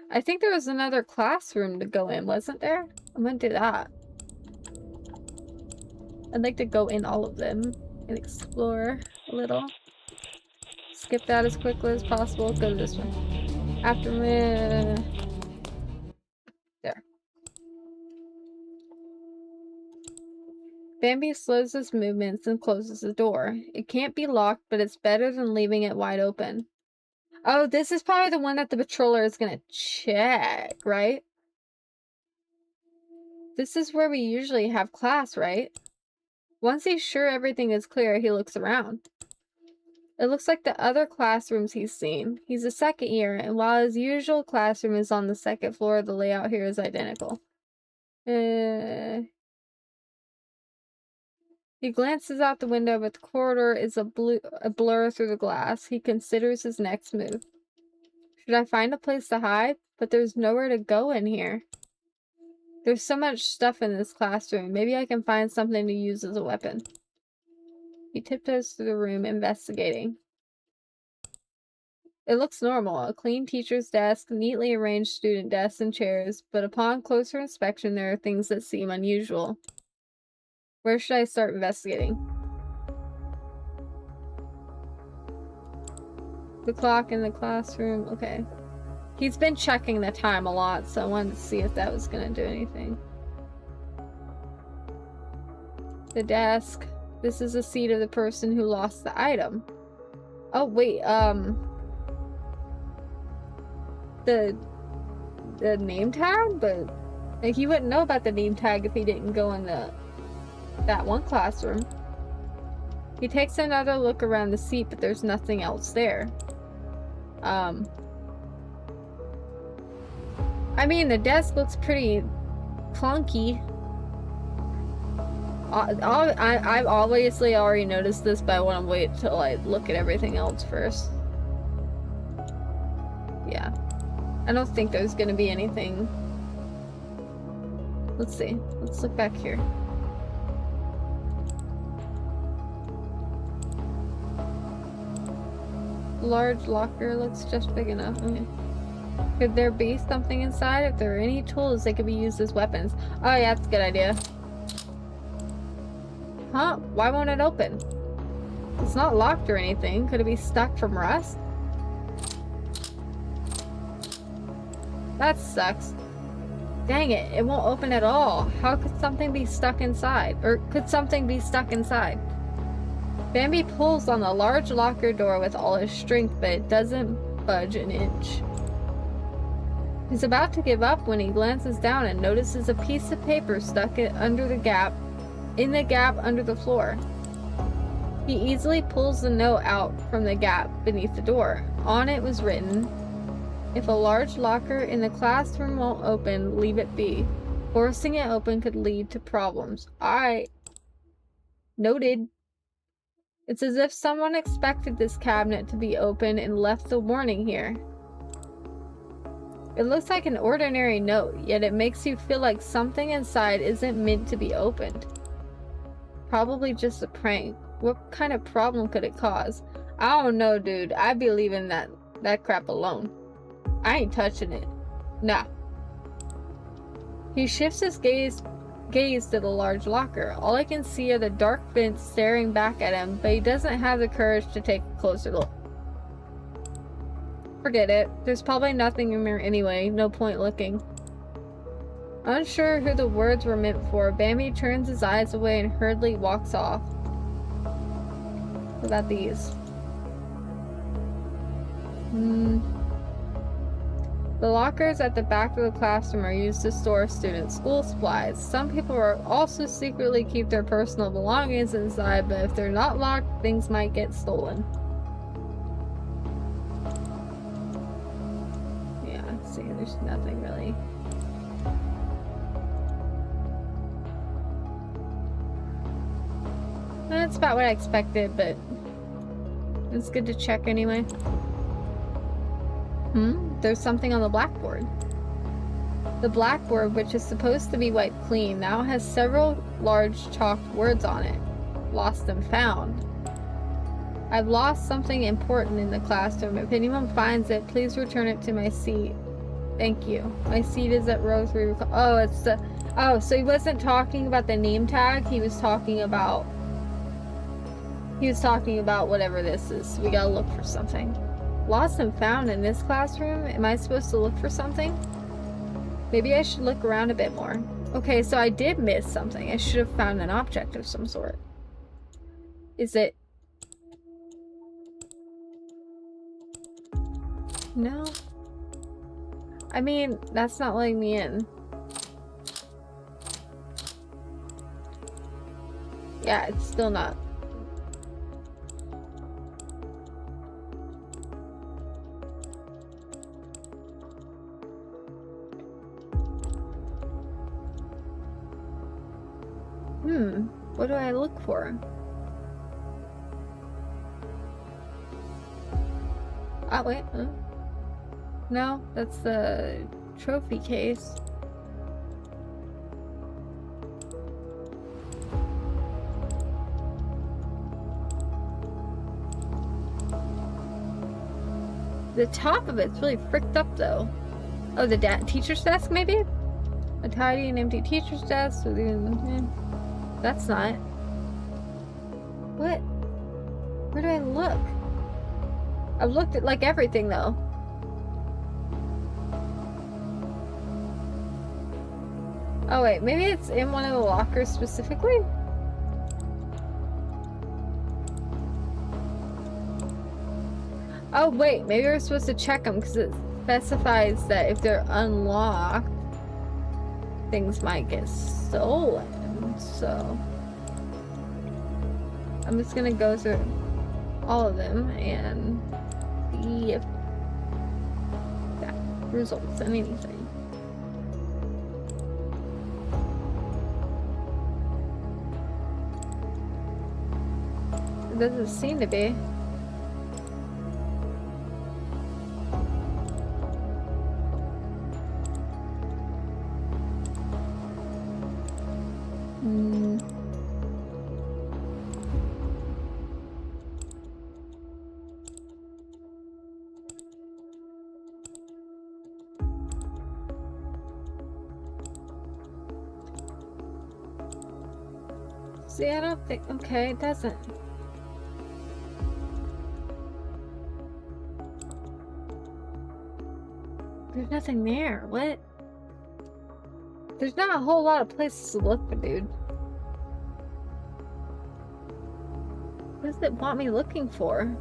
I think there was another classroom to go in, wasn't there? I'm gonna do that. I'd like to go in all of them and explore a little. Skip that as quickly as possible. Go to this one. After me. There. Bambi slows his movements and closes the door. It can't be locked, but it's better than leaving it wide open. Oh, this is probably the one that the patroller is gonna check, right? This is where we usually have class, right? Once he's sure everything is clear, he looks around. It looks like the other classrooms he's seen. He's a second year, and while his usual classroom is on the second floor, the layout here is identical. He glances out the window, but the corridor is a blur through the glass. He considers his next move. Should I find a place to hide? But there's nowhere to go in here. There's so much stuff in this classroom. Maybe I can find something to use as a weapon. He tiptoes through the room, investigating. It looks normal. A clean teacher's desk, neatly arranged student desks and chairs, but upon closer inspection there are things that seem unusual. Where should I start investigating? The clock in the classroom. Okay. He's been checking the time a lot, so I wanted to see if that was gonna do anything. The desk. This is the seat of the person who lost the item. Oh, wait, the name tag? But like, he wouldn't know about the name tag if he didn't go in that one classroom. He takes another look around the seat, but there's nothing else there. I mean, the desk looks pretty clunky. I've obviously already noticed this, but I want to wait till I look at everything else first. Yeah. I don't think there's gonna be anything. Let's see. Let's look back here. Large locker looks just big enough. Okay. Could there be something inside? If there are any tools, they could be used as weapons. Oh yeah, that's a good idea. Huh? Why won't it open? It's not locked or anything. Could it be stuck from rust? That sucks. Dang it, it won't open at all. How could something be stuck inside? Or could something be stuck inside? Bambi pulls on the large locker door with all his strength, but it doesn't budge an inch. He's about to give up when he glances down and notices a piece of paper stuck under the gap, in the gap under the floor. He easily pulls the note out from the gap beneath the door. On it was written, "If a large locker in the classroom won't open, leave it be. Forcing it open could lead to problems." Noted. It's as if someone expected this cabinet to be open and left the warning here. It looks like an ordinary note, yet it makes you feel like something inside isn't meant to be opened. Probably just a prank. What kind of problem could it cause? I don't know, dude. I'd be leaving that crap alone. I ain't touching it. Nah. He shifts his gaze to the large locker. All I can see are the dark vents staring back at him, but he doesn't have the courage to take a closer look. Forget it. There's probably nothing in there anyway. No point looking. Unsure who the words were meant for, Bambi turns his eyes away and hurriedly walks off. What about these? The lockers at the back of the classroom are used to store students' school supplies. Some people also secretly keep their personal belongings inside, but if they're not locked, things might get stolen. Yeah, see, there's nothing really. That's about what I expected, but it's good to check anyway. There's something on the blackboard. The blackboard, which is supposed to be wiped clean, now has several large chalked words on it. Lost and found. I've lost something important in the classroom. If anyone finds it, please return it to my seat. Thank you. My seat is at row 3. Oh, it's the... Oh, so he wasn't talking about the name tag. He was talking about whatever this is. We gotta look for something. Lost and found in this classroom? Am I supposed to look for something? Maybe I should look around a bit more. Okay, so I did miss something. I should have found an object of some sort. Is it... No. I mean, that's not letting me in. Yeah, it's still not. What do I look for? Oh, wait. No, that's the trophy case. The top of it's really fricked up, though. Oh, the teacher's desk, maybe? A tidy and empty teacher's desk with even... That's not. What? Where do I look? I've looked at, like, everything, though. Oh, wait. Maybe it's in one of the lockers specifically? Oh, wait. Maybe we're supposed to check them because it specifies that if they're unlocked, things might get stolen. So I'm just gonna go through all of them and see if that results in anything. It doesn't seem to be. See, I don't think... Okay, it doesn't. There's nothing there. What? There's not a whole lot of places to look for, dude. What does it want me looking for?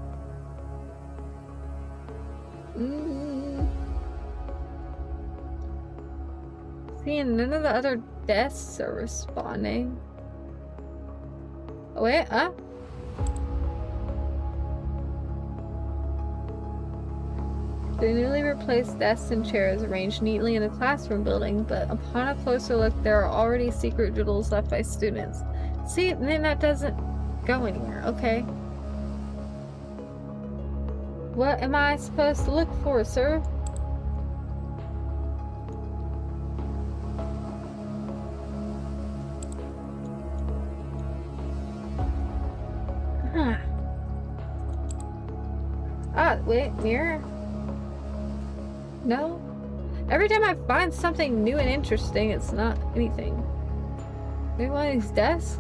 See, and none of the other desks are responding. Oh, wait, The newly replaced desks and chairs arranged neatly in a classroom building, but upon a closer look, there are already secret doodles left by students. See, then that doesn't go anywhere. Okay. What am I supposed to look for, sir? Huh. Ah, wait, mirror? No? Every time I find something new and interesting, it's not anything. Maybe one of these desks?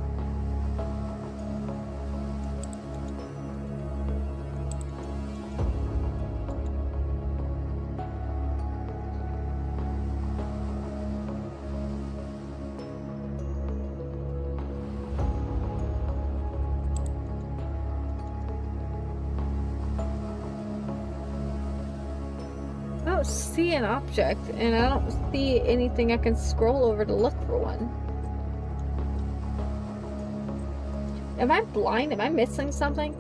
I don't see an object, and I don't see anything I can scroll over to look for one. Am I blind? Am I missing something?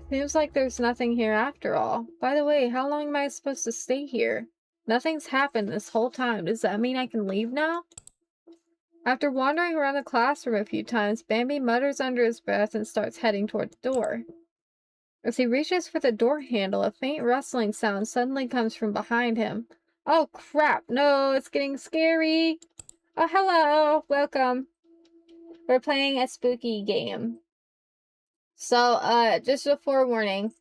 Seems like there's nothing here after all. By the way, how long am I supposed to stay here? Nothing's happened this whole time. Does that mean I can leave now? After wandering around the classroom a few times, Bambi mutters under his breath and starts heading toward the door. As he reaches for the door handle, a faint rustling sound suddenly comes from behind him. Oh crap, no, it's getting scary! Oh, hello! Welcome! We're playing a spooky game. So, just a forewarning.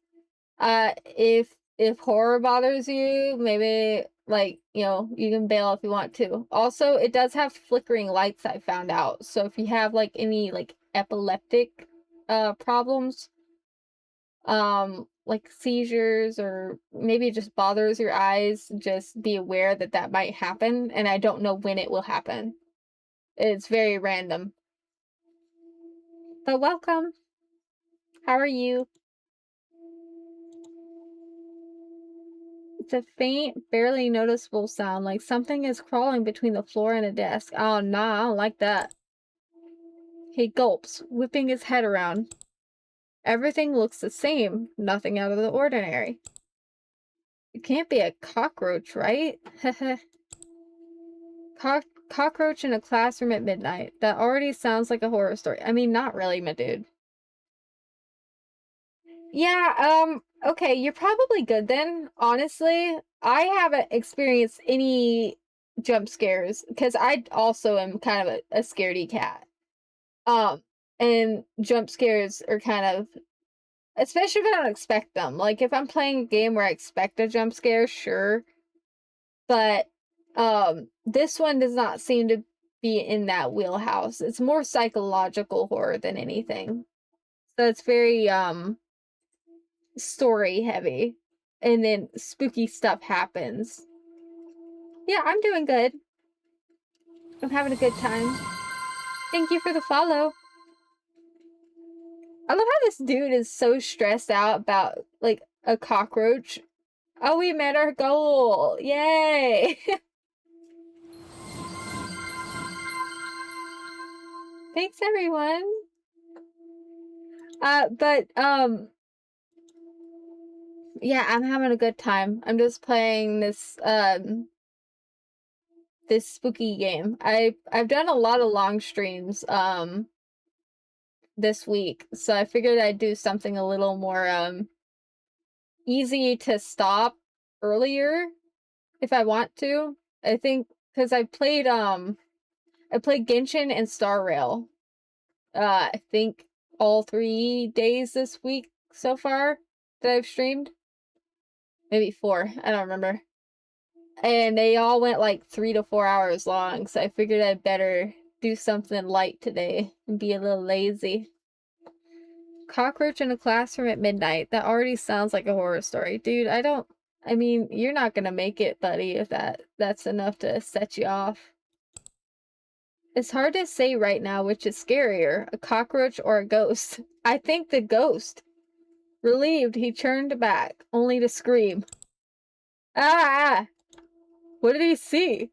If horror bothers you, maybe, like, you know, you can bail if you want to. Also, it does have flickering lights, I found out. So if you have, like, any, like, epileptic, problems, like seizures, or maybe it just bothers your eyes, just be aware that that might happen, and I don't know when it will happen. It's very random. But welcome! How are you? It's a faint, barely noticeable sound, like something is crawling between the floor and a desk. Oh, nah, I don't like that. He gulps, whipping his head around. Everything looks the same, nothing out of the ordinary. It can't be a cockroach, right? Cockroach in a classroom at midnight. That already sounds like a horror story. I mean, not really, my dude. Yeah, okay, you're probably good then. Honestly, I haven't experienced any jump scares because I also am kind of a scaredy cat. And jump scares are kind of, especially if I don't expect them. Like if I'm playing a game where I expect a jump scare, sure. But this one does not seem to be in that wheelhouse. It's more psychological horror than anything. So it's very story heavy, and then spooky stuff happens. Yeah, I'm doing good. I'm having a good time. Thank you for the follow. I love how this dude is so stressed out about, like, a cockroach. Oh, we met our goal! Yay! Thanks, everyone! Yeah, I'm having a good time. I'm just playing this, this spooky game. I've done a lot of long streams, this week, so I figured I'd do something a little more, easy to stop earlier, if I want to. I think, because I played Genshin and Star Rail, I think all 3 days this week so far that I've streamed. Maybe 4, I don't remember. And they all went like 3 to 4 hours long, so I figured I'd better do something light today and be a little lazy. Cockroach in a classroom at midnight. That already sounds like a horror story. Dude, I mean, you're not gonna make it, buddy, if that's enough to set you off. It's hard to say right now which is scarier, a cockroach or a ghost. I think the ghost. Relieved, he turned back, only to scream. Ah! What did he see?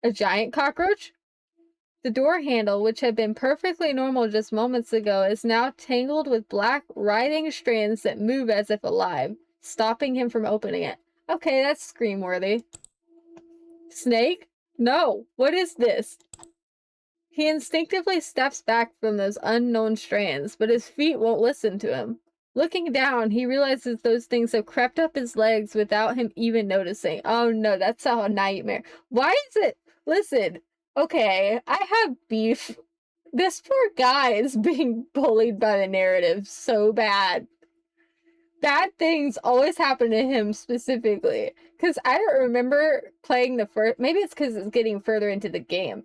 A giant cockroach? The door handle, which had been perfectly normal just moments ago, is now tangled with black, writhing strands that move as if alive, stopping him from opening it. Okay, that's scream-worthy. Snake? No! What is this? He instinctively steps back from those unknown strands, but his feet won't listen to him. Looking down, he realizes those things have crept up his legs without him even noticing. Oh no, that's a nightmare. Why is it? Listen, okay, I have beef. This poor guy is being bullied by the narrative so bad. Bad things always happen to him specifically. Because I don't remember playing the first... Maybe it's because it's getting further into the game.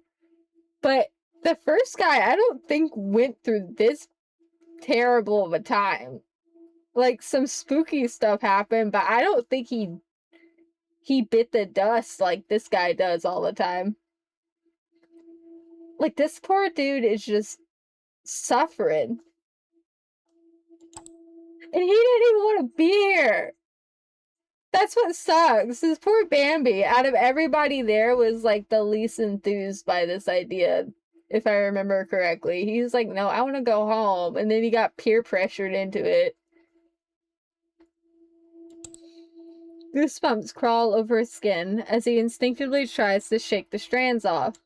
But the first guy, I don't think went through this terrible of a time. Like, some spooky stuff happened, but I don't think he bit the dust like this guy does all the time. Like, this poor dude is just suffering. And he didn't even want to be here. That's what sucks. This poor Bambi, out of everybody there, was like the least enthused by this idea, if I remember correctly. He's like, no, I want to go home. And then he got peer pressured into it. Goosebumps crawl over his skin as he instinctively tries to shake the strands off.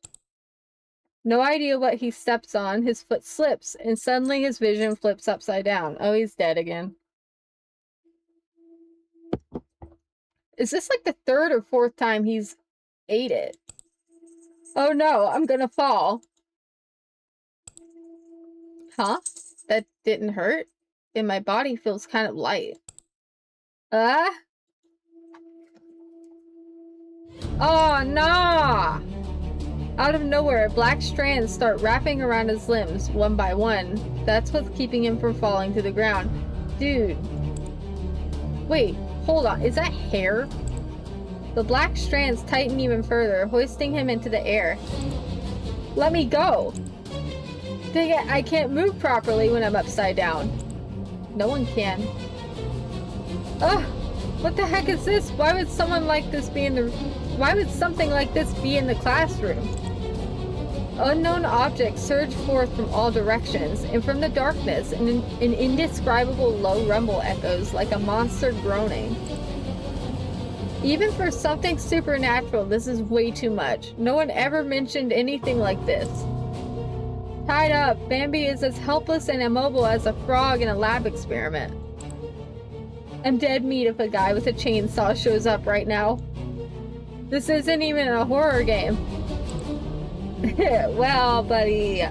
No idea what he steps on, his foot slips, and suddenly his vision flips upside down. Oh, he's dead again. Is this like the third or fourth time he's ate it? Oh no, I'm gonna fall. Huh? That didn't hurt? And my body feels kind of light. Ah? Oh no! Out of nowhere, black strands start wrapping around his limbs, one by one. That's what's keeping him from falling to the ground. Dude. Wait, hold on. Is that hair? The black strands tighten even further, hoisting him into the air. Let me go! Dang it, I can't move properly when I'm upside down. No one can. Ugh! What the heck is this? Why would someone like this be in the... Why would something like this be in the classroom? Unknown objects surge forth from all directions, and from the darkness, an indescribable low rumble echoes like a monster groaning. Even for something supernatural, this is way too much. No one ever mentioned anything like this. Tied up, Bambi is as helpless and immobile as a frog in a lab experiment. I'm dead meat if a guy with a chainsaw shows up right now. This isn't even a horror game. Well, buddy,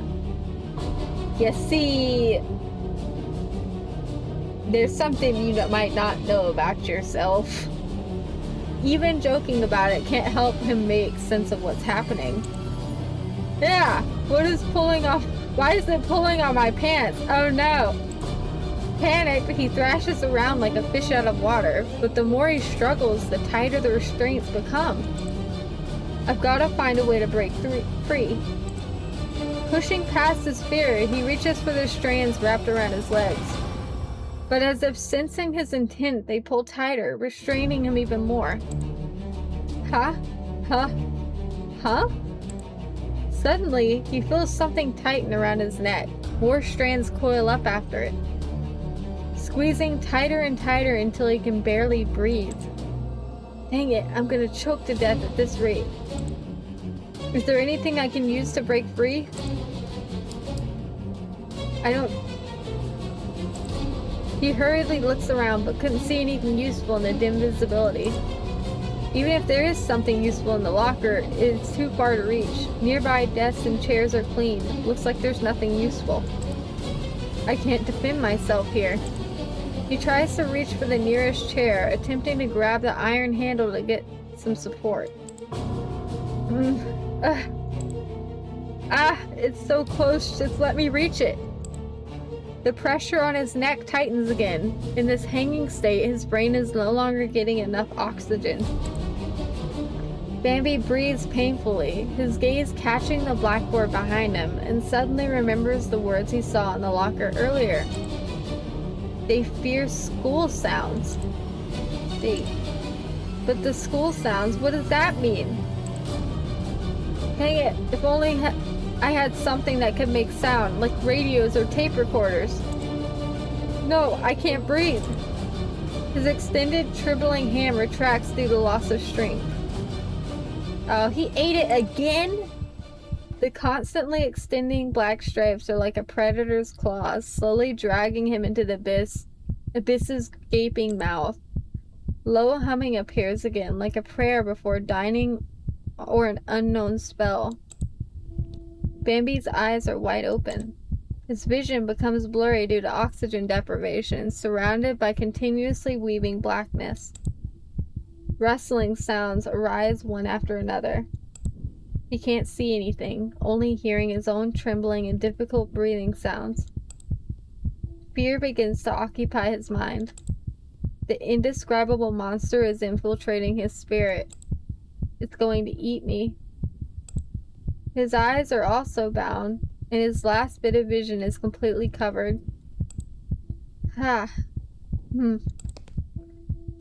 you see, there's something you might not know about yourself. Even joking about it can't help him make sense of what's happening. Yeah, what is pulling off? Why is it pulling on my pants? Oh no! Panicked, he thrashes around like a fish out of water, but the more he struggles, the tighter the restraints become. I've got to find a way to break free. Pushing past his fear, he reaches for the strands wrapped around his legs. But as if sensing his intent, they pull tighter, restraining him even more. Huh? Huh? Huh? Suddenly, he feels something tighten around his neck. More strands coil up after it, squeezing tighter and tighter until he can barely breathe. Dang it, I'm gonna choke to death at this rate. Is there anything I can use to break free? He hurriedly looks around, but couldn't see anything useful in the dim visibility. Even if there is something useful in the locker, it's too far to reach. Nearby desks and chairs are clean. Looks like there's nothing useful. I can't defend myself here. He tries to reach for the nearest chair, attempting to grab the iron handle to get some support. Ah, it's so close. Just let me reach it. The pressure on his neck tightens again. In this hanging state, his brain is no longer getting enough oxygen. Bambi breathes painfully, his gaze catching the blackboard behind him, and suddenly remembers the words he saw in the locker earlier. They fear school sounds. But the school sounds, what does that mean? Dang it, if only I had something that could make sound, like radios or tape recorders. No, I can't breathe. His extended, trembling hand retracts due to loss of strength. Oh, he ate it again? The constantly extending black stripes are like a predator's claws, slowly dragging him into the abyss's gaping mouth. Low humming appears again, like a prayer before dining or an unknown spell. Bambi's eyes are wide open. His vision becomes blurry due to oxygen deprivation, surrounded by continuously weaving blackness. Rustling sounds arise one after another. He can't see anything, only hearing his own trembling and difficult breathing sounds. Fear begins to occupy his mind. The indescribable monster is infiltrating his spirit. It's going to eat me. His eyes are also bound, and his last bit of vision is completely covered.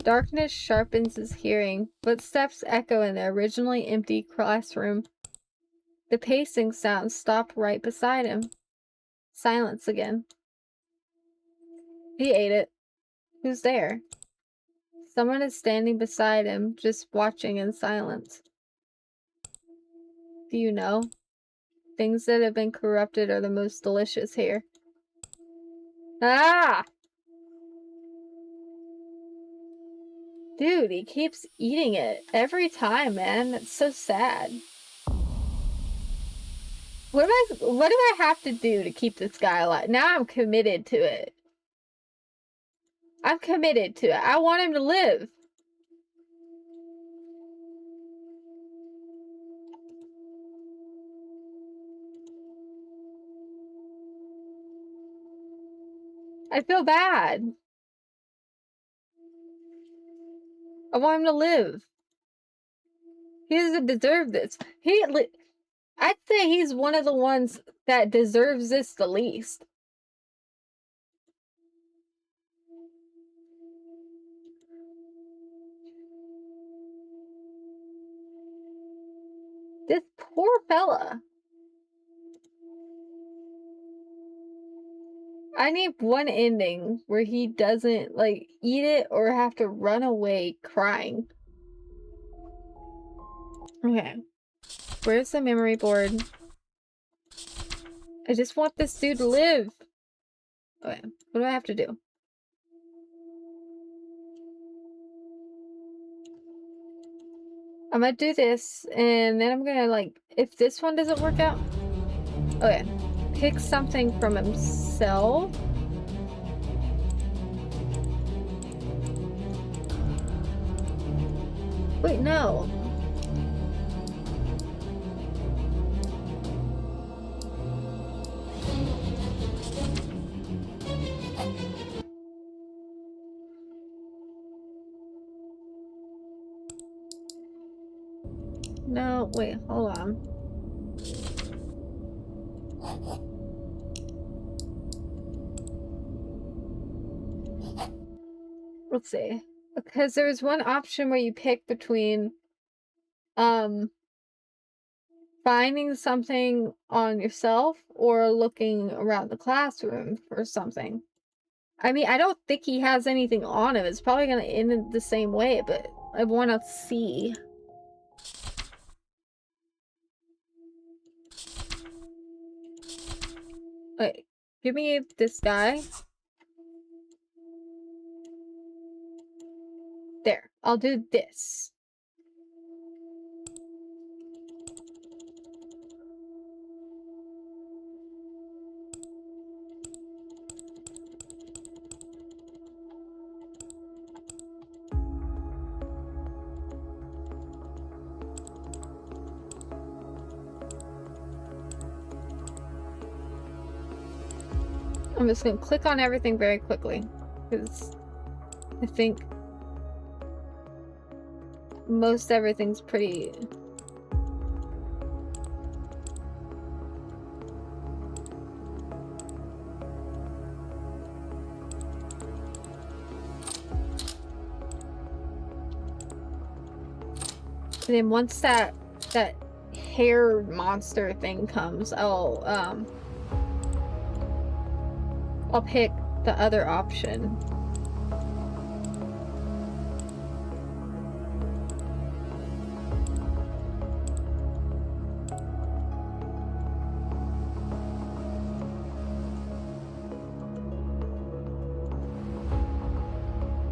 Darkness sharpens his hearing. Footsteps echo in the originally empty classroom. The pacing sounds stop right beside him. Silence again. He ate it. Who's there? Someone is standing beside him, just watching in silence. Do you know? Things that have been corrupted are the most delicious here. Ah! Dude, he keeps eating it every time, man. That's so sad. What do I have to do to keep this guy alive? Now I'm committed to it. I'm committed to it. I want him to live. I feel bad. I want him to live. He doesn't deserve this. I'd say he's one of the ones that deserves this the least. This poor fella. I need one ending where he doesn't, like, eat it or have to run away crying. Okay. Where's the memory board? I just want this dude to live. Okay. What do I have to do? I'm gonna do this, and then I'm gonna, like, if this one doesn't work out... Okay. Pick something from himself. Wait, no. No, wait, hold on. Let's see. Because there's one option where you pick between finding something on yourself or looking around the classroom for something. I mean, I don't think he has anything on him. It's probably gonna end the same way, but I want to see. Wait, give me this guy. There, I'll do this. I'm just gonna click on everything very quickly, because I think most everything's pretty... And then once that hair monster thing comes, I'll pick the other option.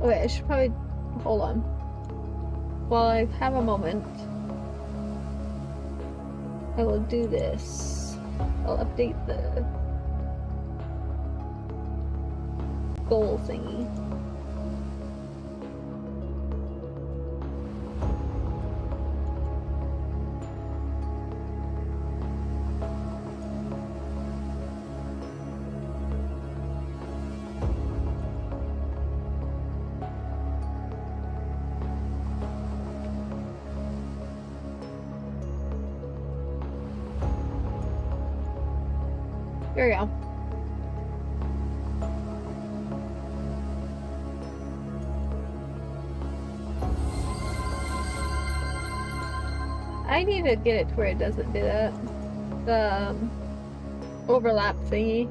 Okay, I should probably hold on. While I have a moment, I will do this. I'll update the goal thingy. Here we go. I need to get it to where it doesn't do that. The overlap thingy.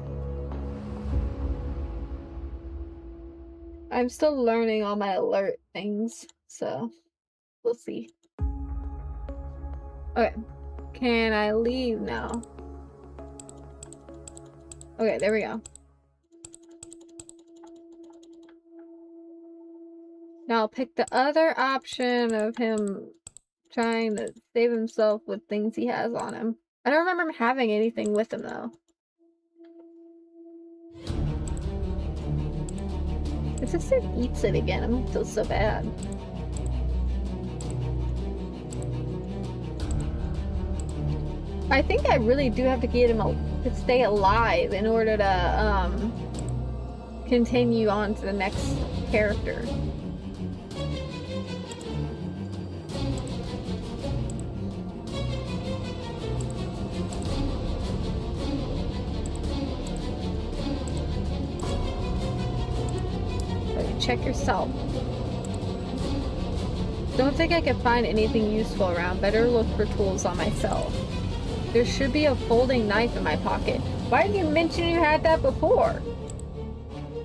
I'm still learning all my alert things, so we'll see. Okay, can I leave now? Okay, there we go. Now I'll pick the other option of him trying to save himself with things he has on him. I don't remember him having anything with him though. If this thing eats it again, I'm gonna feel so bad. I think I really do have to get him to stay alive in order to continue on to the next character. Okay, check yourself. Don't think I can find anything useful around. Better look for tools on myself. There should be a folding knife in my pocket. Why didn't you mention you had that before?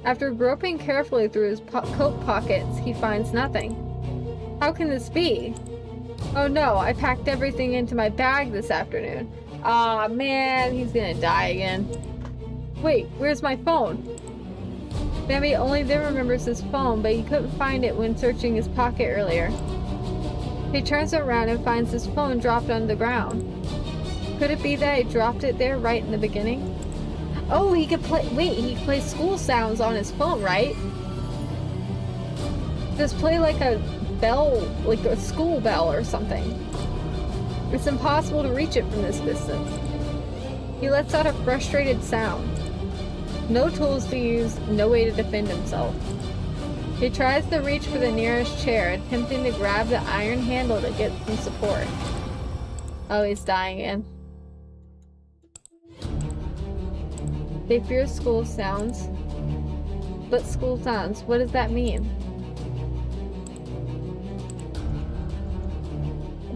After groping carefully through his coat pockets, he finds nothing. How can this be? Oh no, I packed everything into my bag this afternoon. Aw, man, he's gonna die again. Wait, where's my phone? Bambi only then remembers his phone, but he couldn't find it when searching his pocket earlier. He turns around and finds his phone dropped on the ground. Could it be that he dropped it there right in the beginning? Oh, he could play- wait, he can play school sounds on his phone, right? Just play like a bell, like a school bell or something. It's impossible to reach it from this distance. He lets out a frustrated sound. No tools to use, no way to defend himself. He tries to reach for the nearest chair, attempting to grab the iron handle to get some support. Oh, he's dying again. They fear school sounds. But school sounds, what does that mean?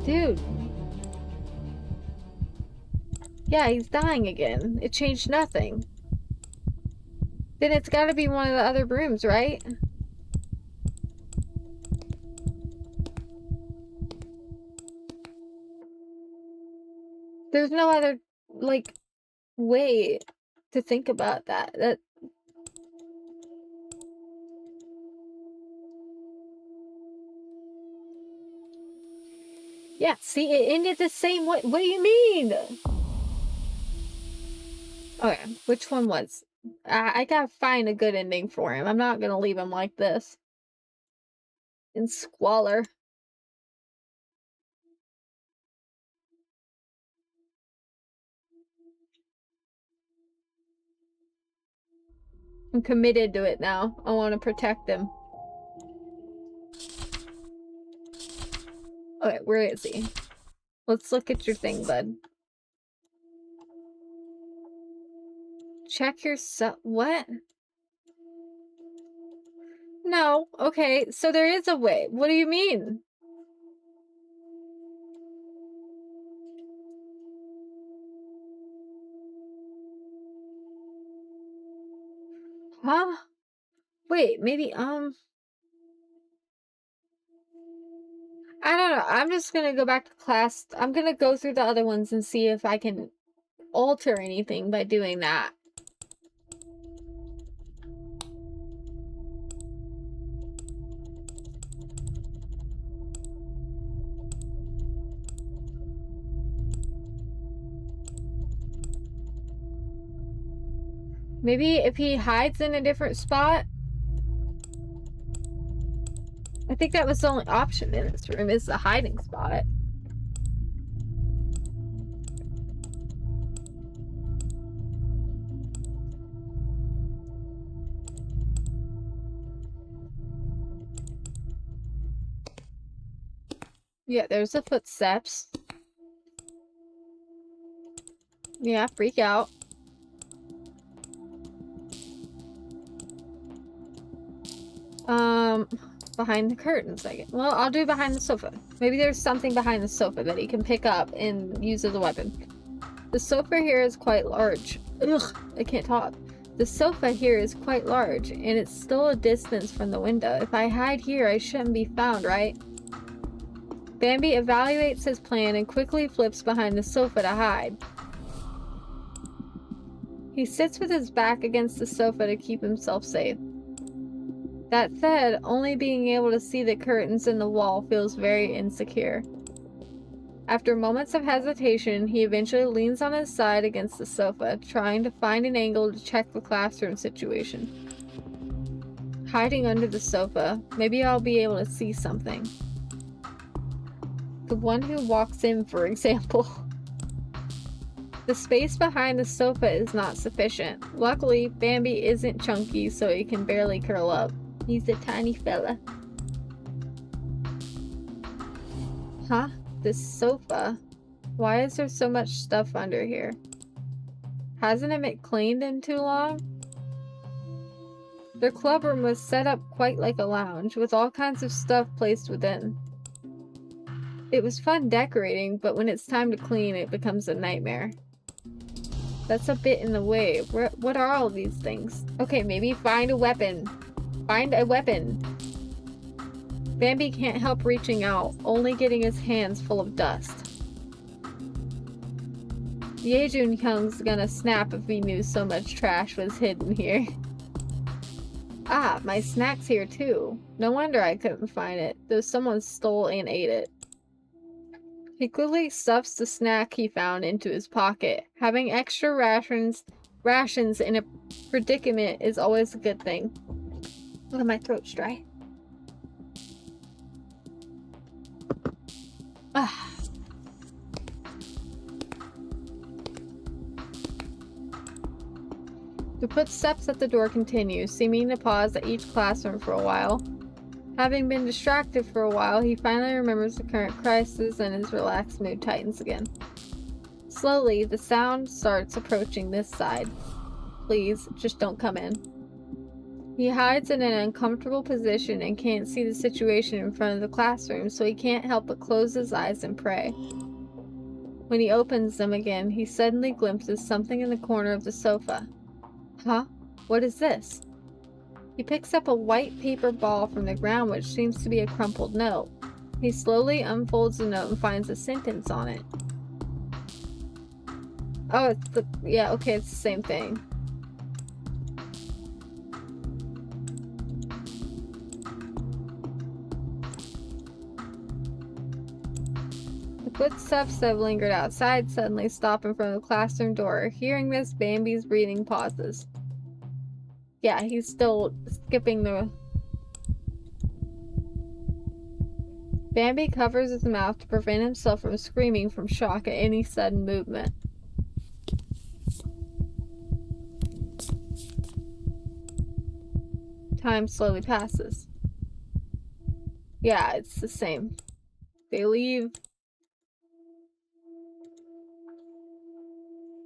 Dude. Yeah, he's dying again. It changed nothing. Then it's gotta be one of the other rooms, right? There's no other, like, way to think about that. Yeah, see, it ended the same way. What do you mean? Okay, which one was? I gotta find a good ending for him. I'm not gonna leave him like this. In squalor. I'm committed to it now. I want to protect him. Okay, where is he? Let's look at your thing, bud. Check your what? No. Okay, so there is a way. What do you mean? Huh? Wait, maybe, I don't know. I'm just gonna go back to class. I'm gonna go through the other ones and see if I can alter anything by doing that. Maybe if he hides in a different spot. I think that was the only option in this room, is the hiding spot. Yeah, there's the footsteps. Yeah, freak out. Behind the curtains, I guess. Well, I'll do behind the sofa. Maybe there's something behind the sofa that he can pick up and use as a weapon. The sofa here is quite large. Ugh, I can't talk. The sofa here is quite large, and it's still a distance from the window. If I hide here, I shouldn't be found, right? Bambi evaluates his plan and quickly flips behind the sofa to hide. He sits with his back against the sofa to keep himself safe. That said, only being able to see the curtains in the wall feels very insecure. After moments of hesitation, he eventually leans on his side against the sofa, trying to find an angle to check the classroom situation. Hiding under the sofa, maybe I'll be able to see something. The one who walks in, for example. The space behind the sofa is not sufficient. Luckily, Bambi isn't chunky, so he can barely curl up. He's a tiny fella. Huh? This sofa? Why is there so much stuff under here? Hasn't it been cleaned in too long? Their clubroom was set up quite like a lounge, with all kinds of stuff placed within. It was fun decorating, but when it's time to clean, it becomes a nightmare. That's a bit in the way. What are all these things? Okay, maybe find a weapon. Find a weapon. Bambi can't help reaching out, only getting his hands full of dust. Yejun Hyung's gonna snap if he knew so much trash was hidden here. Ah, my snack's here too. No wonder I couldn't find it, though someone stole and ate it. He quickly stuffs the snack he found into his pocket. Having extra rations in a predicament is always a good thing. Oh, my throat's dry. Ah. The footsteps at the door continue, seeming to pause at each classroom for a while. Having been distracted for a while, he finally remembers the current crisis and his relaxed mood tightens again. Slowly, the sound starts approaching this side. Please, just don't come in. He hides in an uncomfortable position and can't see the situation in front of the classroom, so he can't help but close his eyes and pray. When he opens them again, he suddenly glimpses something in the corner of the sofa. Huh? What is this? He picks up a white paper ball from the ground, which seems to be a crumpled note. He slowly unfolds the note and finds a sentence on it. Oh, it's the... yeah, okay, it's the same thing. The footsteps that have lingered outside suddenly stop in front of the classroom door. Hearing this, Bambi's breathing pauses. Yeah, he's still skipping the... Bambi covers his mouth to prevent himself from screaming from shock at any sudden movement. Time slowly passes. Yeah, it's the same. They leave.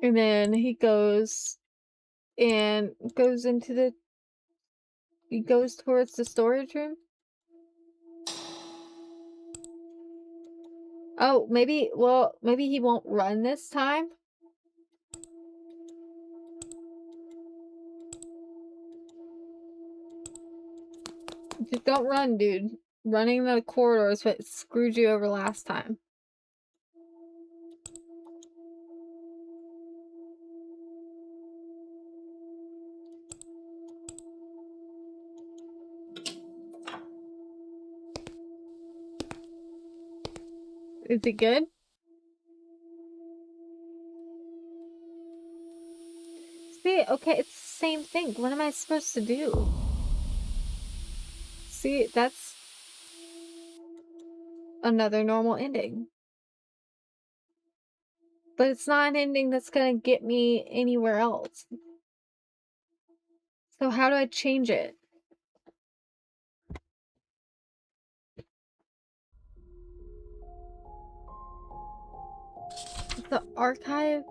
And then he goes into the... He goes towards the storage room. Oh, maybe he won't run this time. Just don't run, dude. Running the corridor is what screwed you over last time. Is it good? See, okay, it's the same thing. What am I supposed to do? See, that's another normal ending. But it's not an ending that's gonna get me anywhere else. So how do I change it? The archive?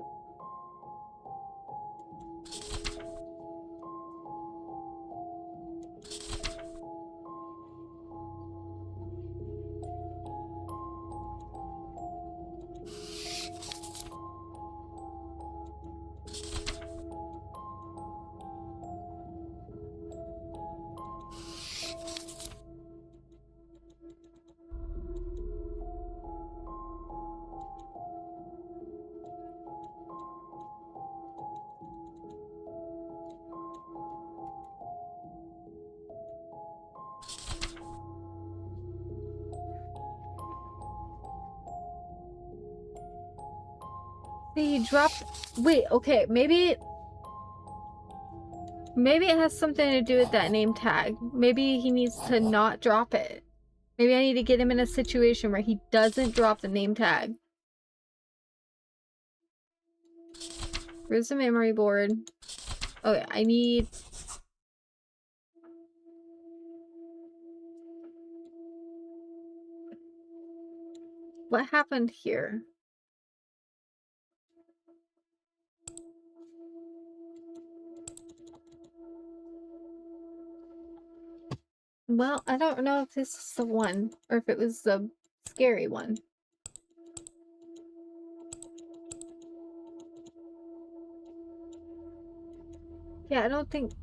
See, he dropped... Wait, okay, maybe it has something to do with that name tag. Maybe he needs to not drop it. Maybe I need to get him in a situation where he doesn't drop the name tag. Where's the memory board? Okay, I need... What happened here? Well, I don't know if this is the one, or if it was the scary one. Yeah, I don't think...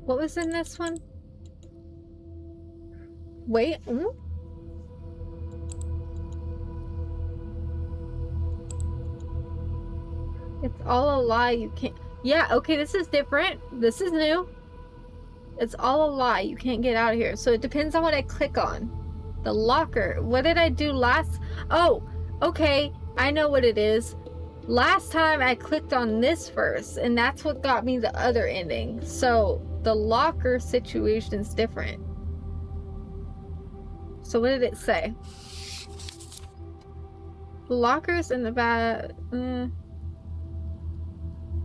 What was in this one? Wait, It's all a lie, you can't... Yeah, okay, this is different. This is new. It's all a lie, you can't get out of here. So it depends on what I click on. The locker. What did I do last... Oh, okay, I know what it is. Last time I clicked on this first, and that's what got me the other ending. So the locker situation's different. So what did it say? The lockers in the back...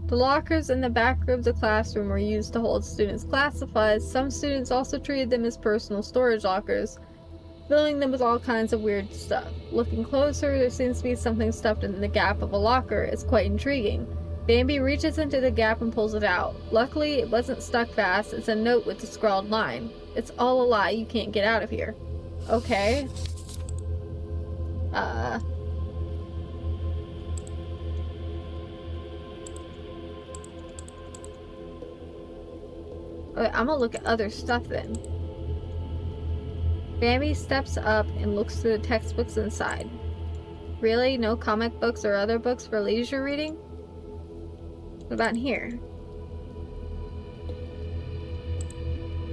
The lockers in the back of the classroom were used to hold students' class supplies. Some students also treated them as personal storage lockers, filling them with all kinds of weird stuff. Looking closer, there seems to be something stuffed in the gap of a locker. It's quite intriguing. Bambi reaches into the gap and pulls it out. Luckily, it wasn't stuck fast. It's a note with a scrawled line. It's all a lie. You can't get out of here. Okay. Okay, I'm gonna look at other stuff then. Bambi steps up and looks through the textbooks inside. Really? No comic books or other books for leisure reading? What about in here?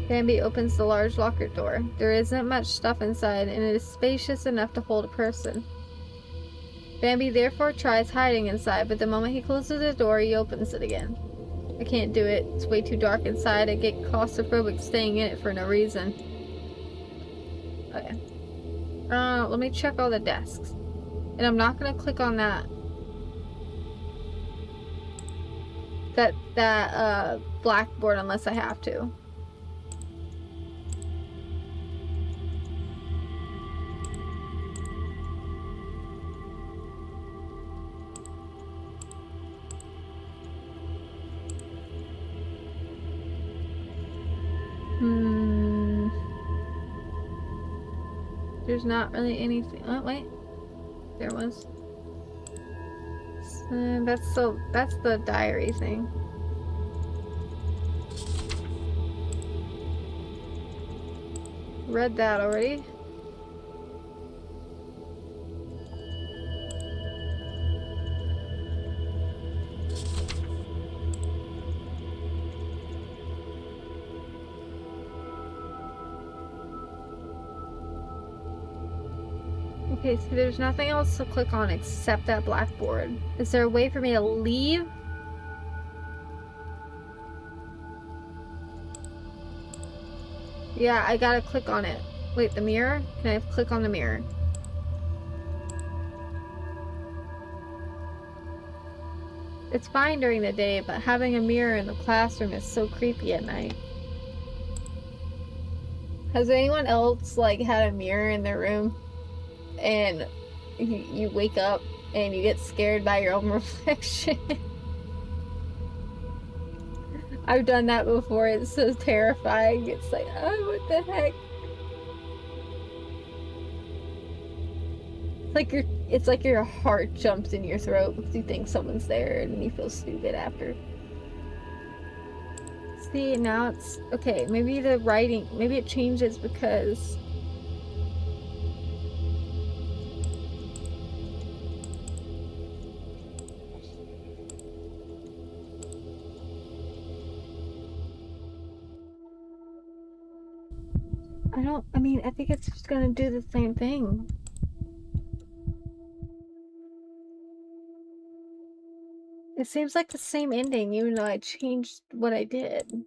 Bambi opens the large locker door. There isn't much stuff inside, and it is spacious enough to hold a person. Bambi therefore tries hiding inside, but the moment he closes the door, he opens it again. I can't do it. It's way too dark inside. I get claustrophobic staying in it for no reason. Okay. Let me check all the desks. And I'm not gonna click on that. that blackboard unless I have to. There's not really anything. Oh wait, there was. That's the diary thing. Read that already. Okay, so there's nothing else to click on except that blackboard. Is there a way for me to leave? Yeah, I gotta click on it. Wait, the mirror? Can I click on the mirror? It's fine during the day, but having a mirror in the classroom is so creepy at night. Has anyone else, like, had a mirror in their room and you wake up and you get scared by your own reflection? I've done that before. It's so terrifying. It's like, oh, what the heck? It's like your heart jumps in your throat because you think someone's there and you feel stupid after. See, now it's okay. Maybe the writing, maybe it changes because I mean, I think it's just gonna do the same thing. It seems like the same ending, even though I changed what I did.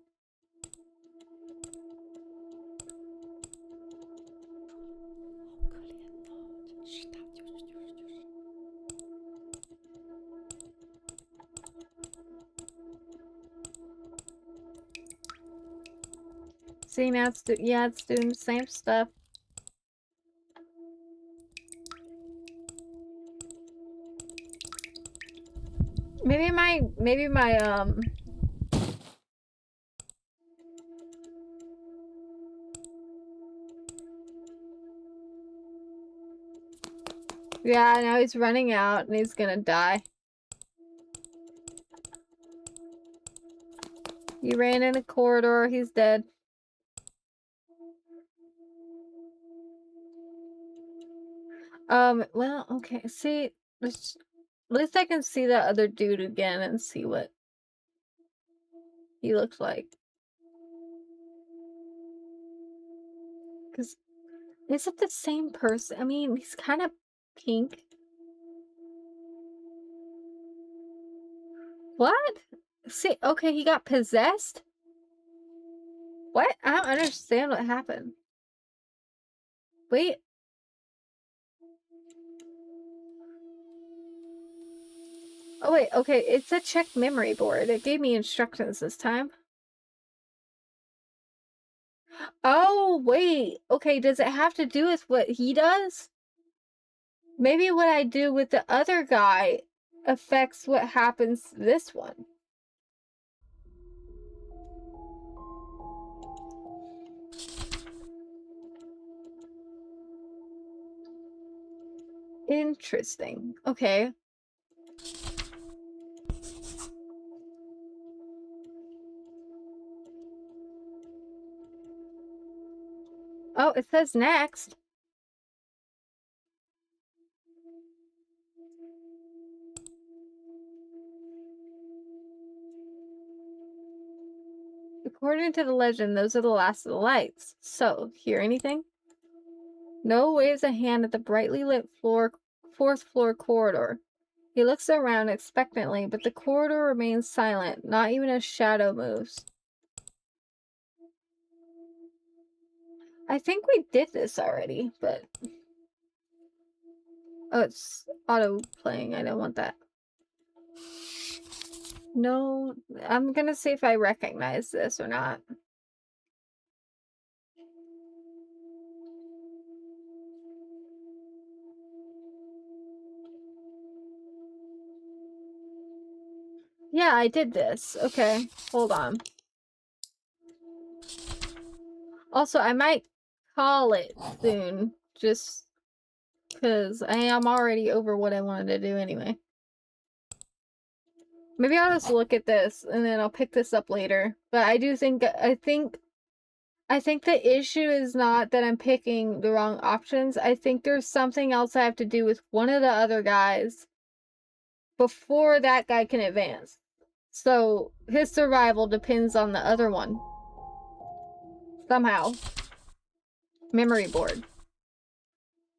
See, now it's it's doing the same stuff. Maybe my yeah, now he's running out and he's gonna die. He ran in a corridor, he's dead. Well, okay, see, at least I can see that other dude again and see what he looks like. Because is it the same person? I mean, he's kind of pink. What? See, okay, he got possessed? What? I don't understand what happened. Wait. Oh, wait, okay, it's a check memory board. It gave me instructions this time. Oh, wait. Okay, does it have to do with what he does? Maybe what I do with the other guy affects what happens to this one. Interesting. Okay. Oh, it says next. According to the legend, those are the last of the lights. So, hear anything? Noah waves a hand at the brightly lit fourth floor corridor. He looks around expectantly, but the corridor remains silent. Not even a shadow moves. I think we did this already, but... Oh, it's auto-playing. I don't want that. No, I'm gonna see if I recognize this or not. Yeah, I did this. Okay, hold on. Also, I might call it soon, just because I am already over what I wanted to do anyway. Maybe I'll just look at this and then I'll pick this up later. But I do think I think the issue is not that I'm picking the wrong options. I think there's something else I have to do with one of the other guys before that guy can advance. So his survival depends on the other one. Somehow. Memory board.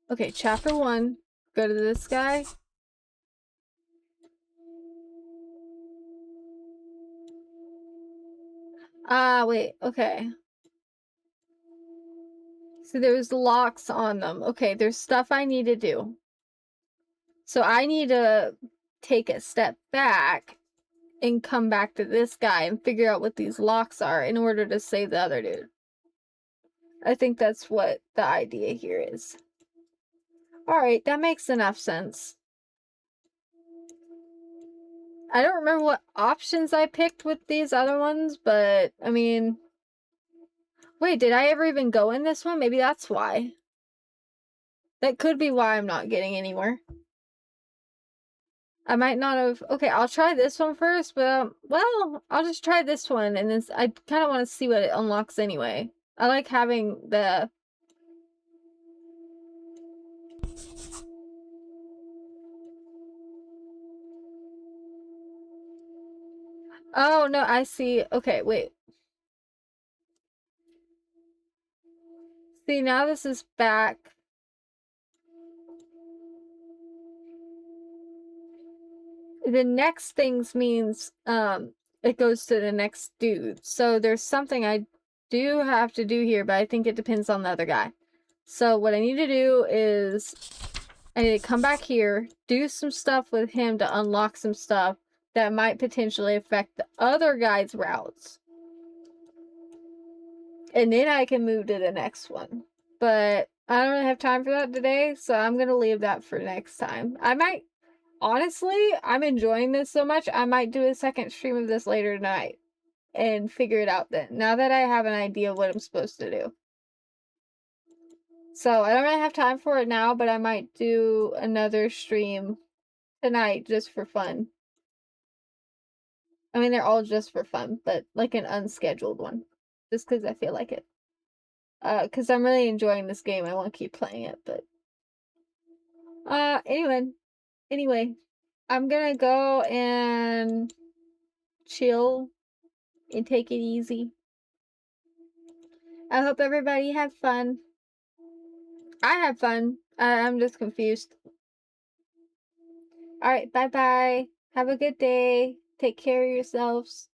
Okay, chapter 1. Go to this guy. Wait, okay. So there's locks on them. Okay, there's stuff I need to do. So I need to take a step back and come back to this guy and figure out what these locks are in order to save the other dude. I think that's what the idea here is. Alright, that makes enough sense. I don't remember what options I picked with these other ones, but, I mean... Wait, did I ever even go in this one? Maybe that's why. That could be why I'm not getting anywhere. I might not have... Okay, I'll try this one first, but, well, I'll just try this one, and then I kind of want to see what it unlocks anyway. I like having the... Oh, no, I see. Okay, wait. See, now this is back. The next things means, it goes to the next dude. So there's something I do have to do here, but I think it depends on the other guy. So what I need to do is I need to come back here, do some stuff with him to unlock some stuff that might potentially affect the other guy's routes. And then I can move to the next one. But I don't really have time for that today, so I'm gonna leave that for next time. I might, honestly, I'm enjoying this so much, I might do a second stream of this later tonight and figure it out then, now that I have an idea of what I'm supposed to do. So I don't really have time for it now, but I might do another stream tonight just for fun. I mean, they're all just for fun, but like an unscheduled one. Just because I feel like it. Because I'm really enjoying this game. I want to keep playing it, but... Anyway, I'm gonna go and chill and take it easy. I hope everybody had fun. I had fun. I'm just confused. Alright, bye-bye. Have a good day. Take care of yourselves.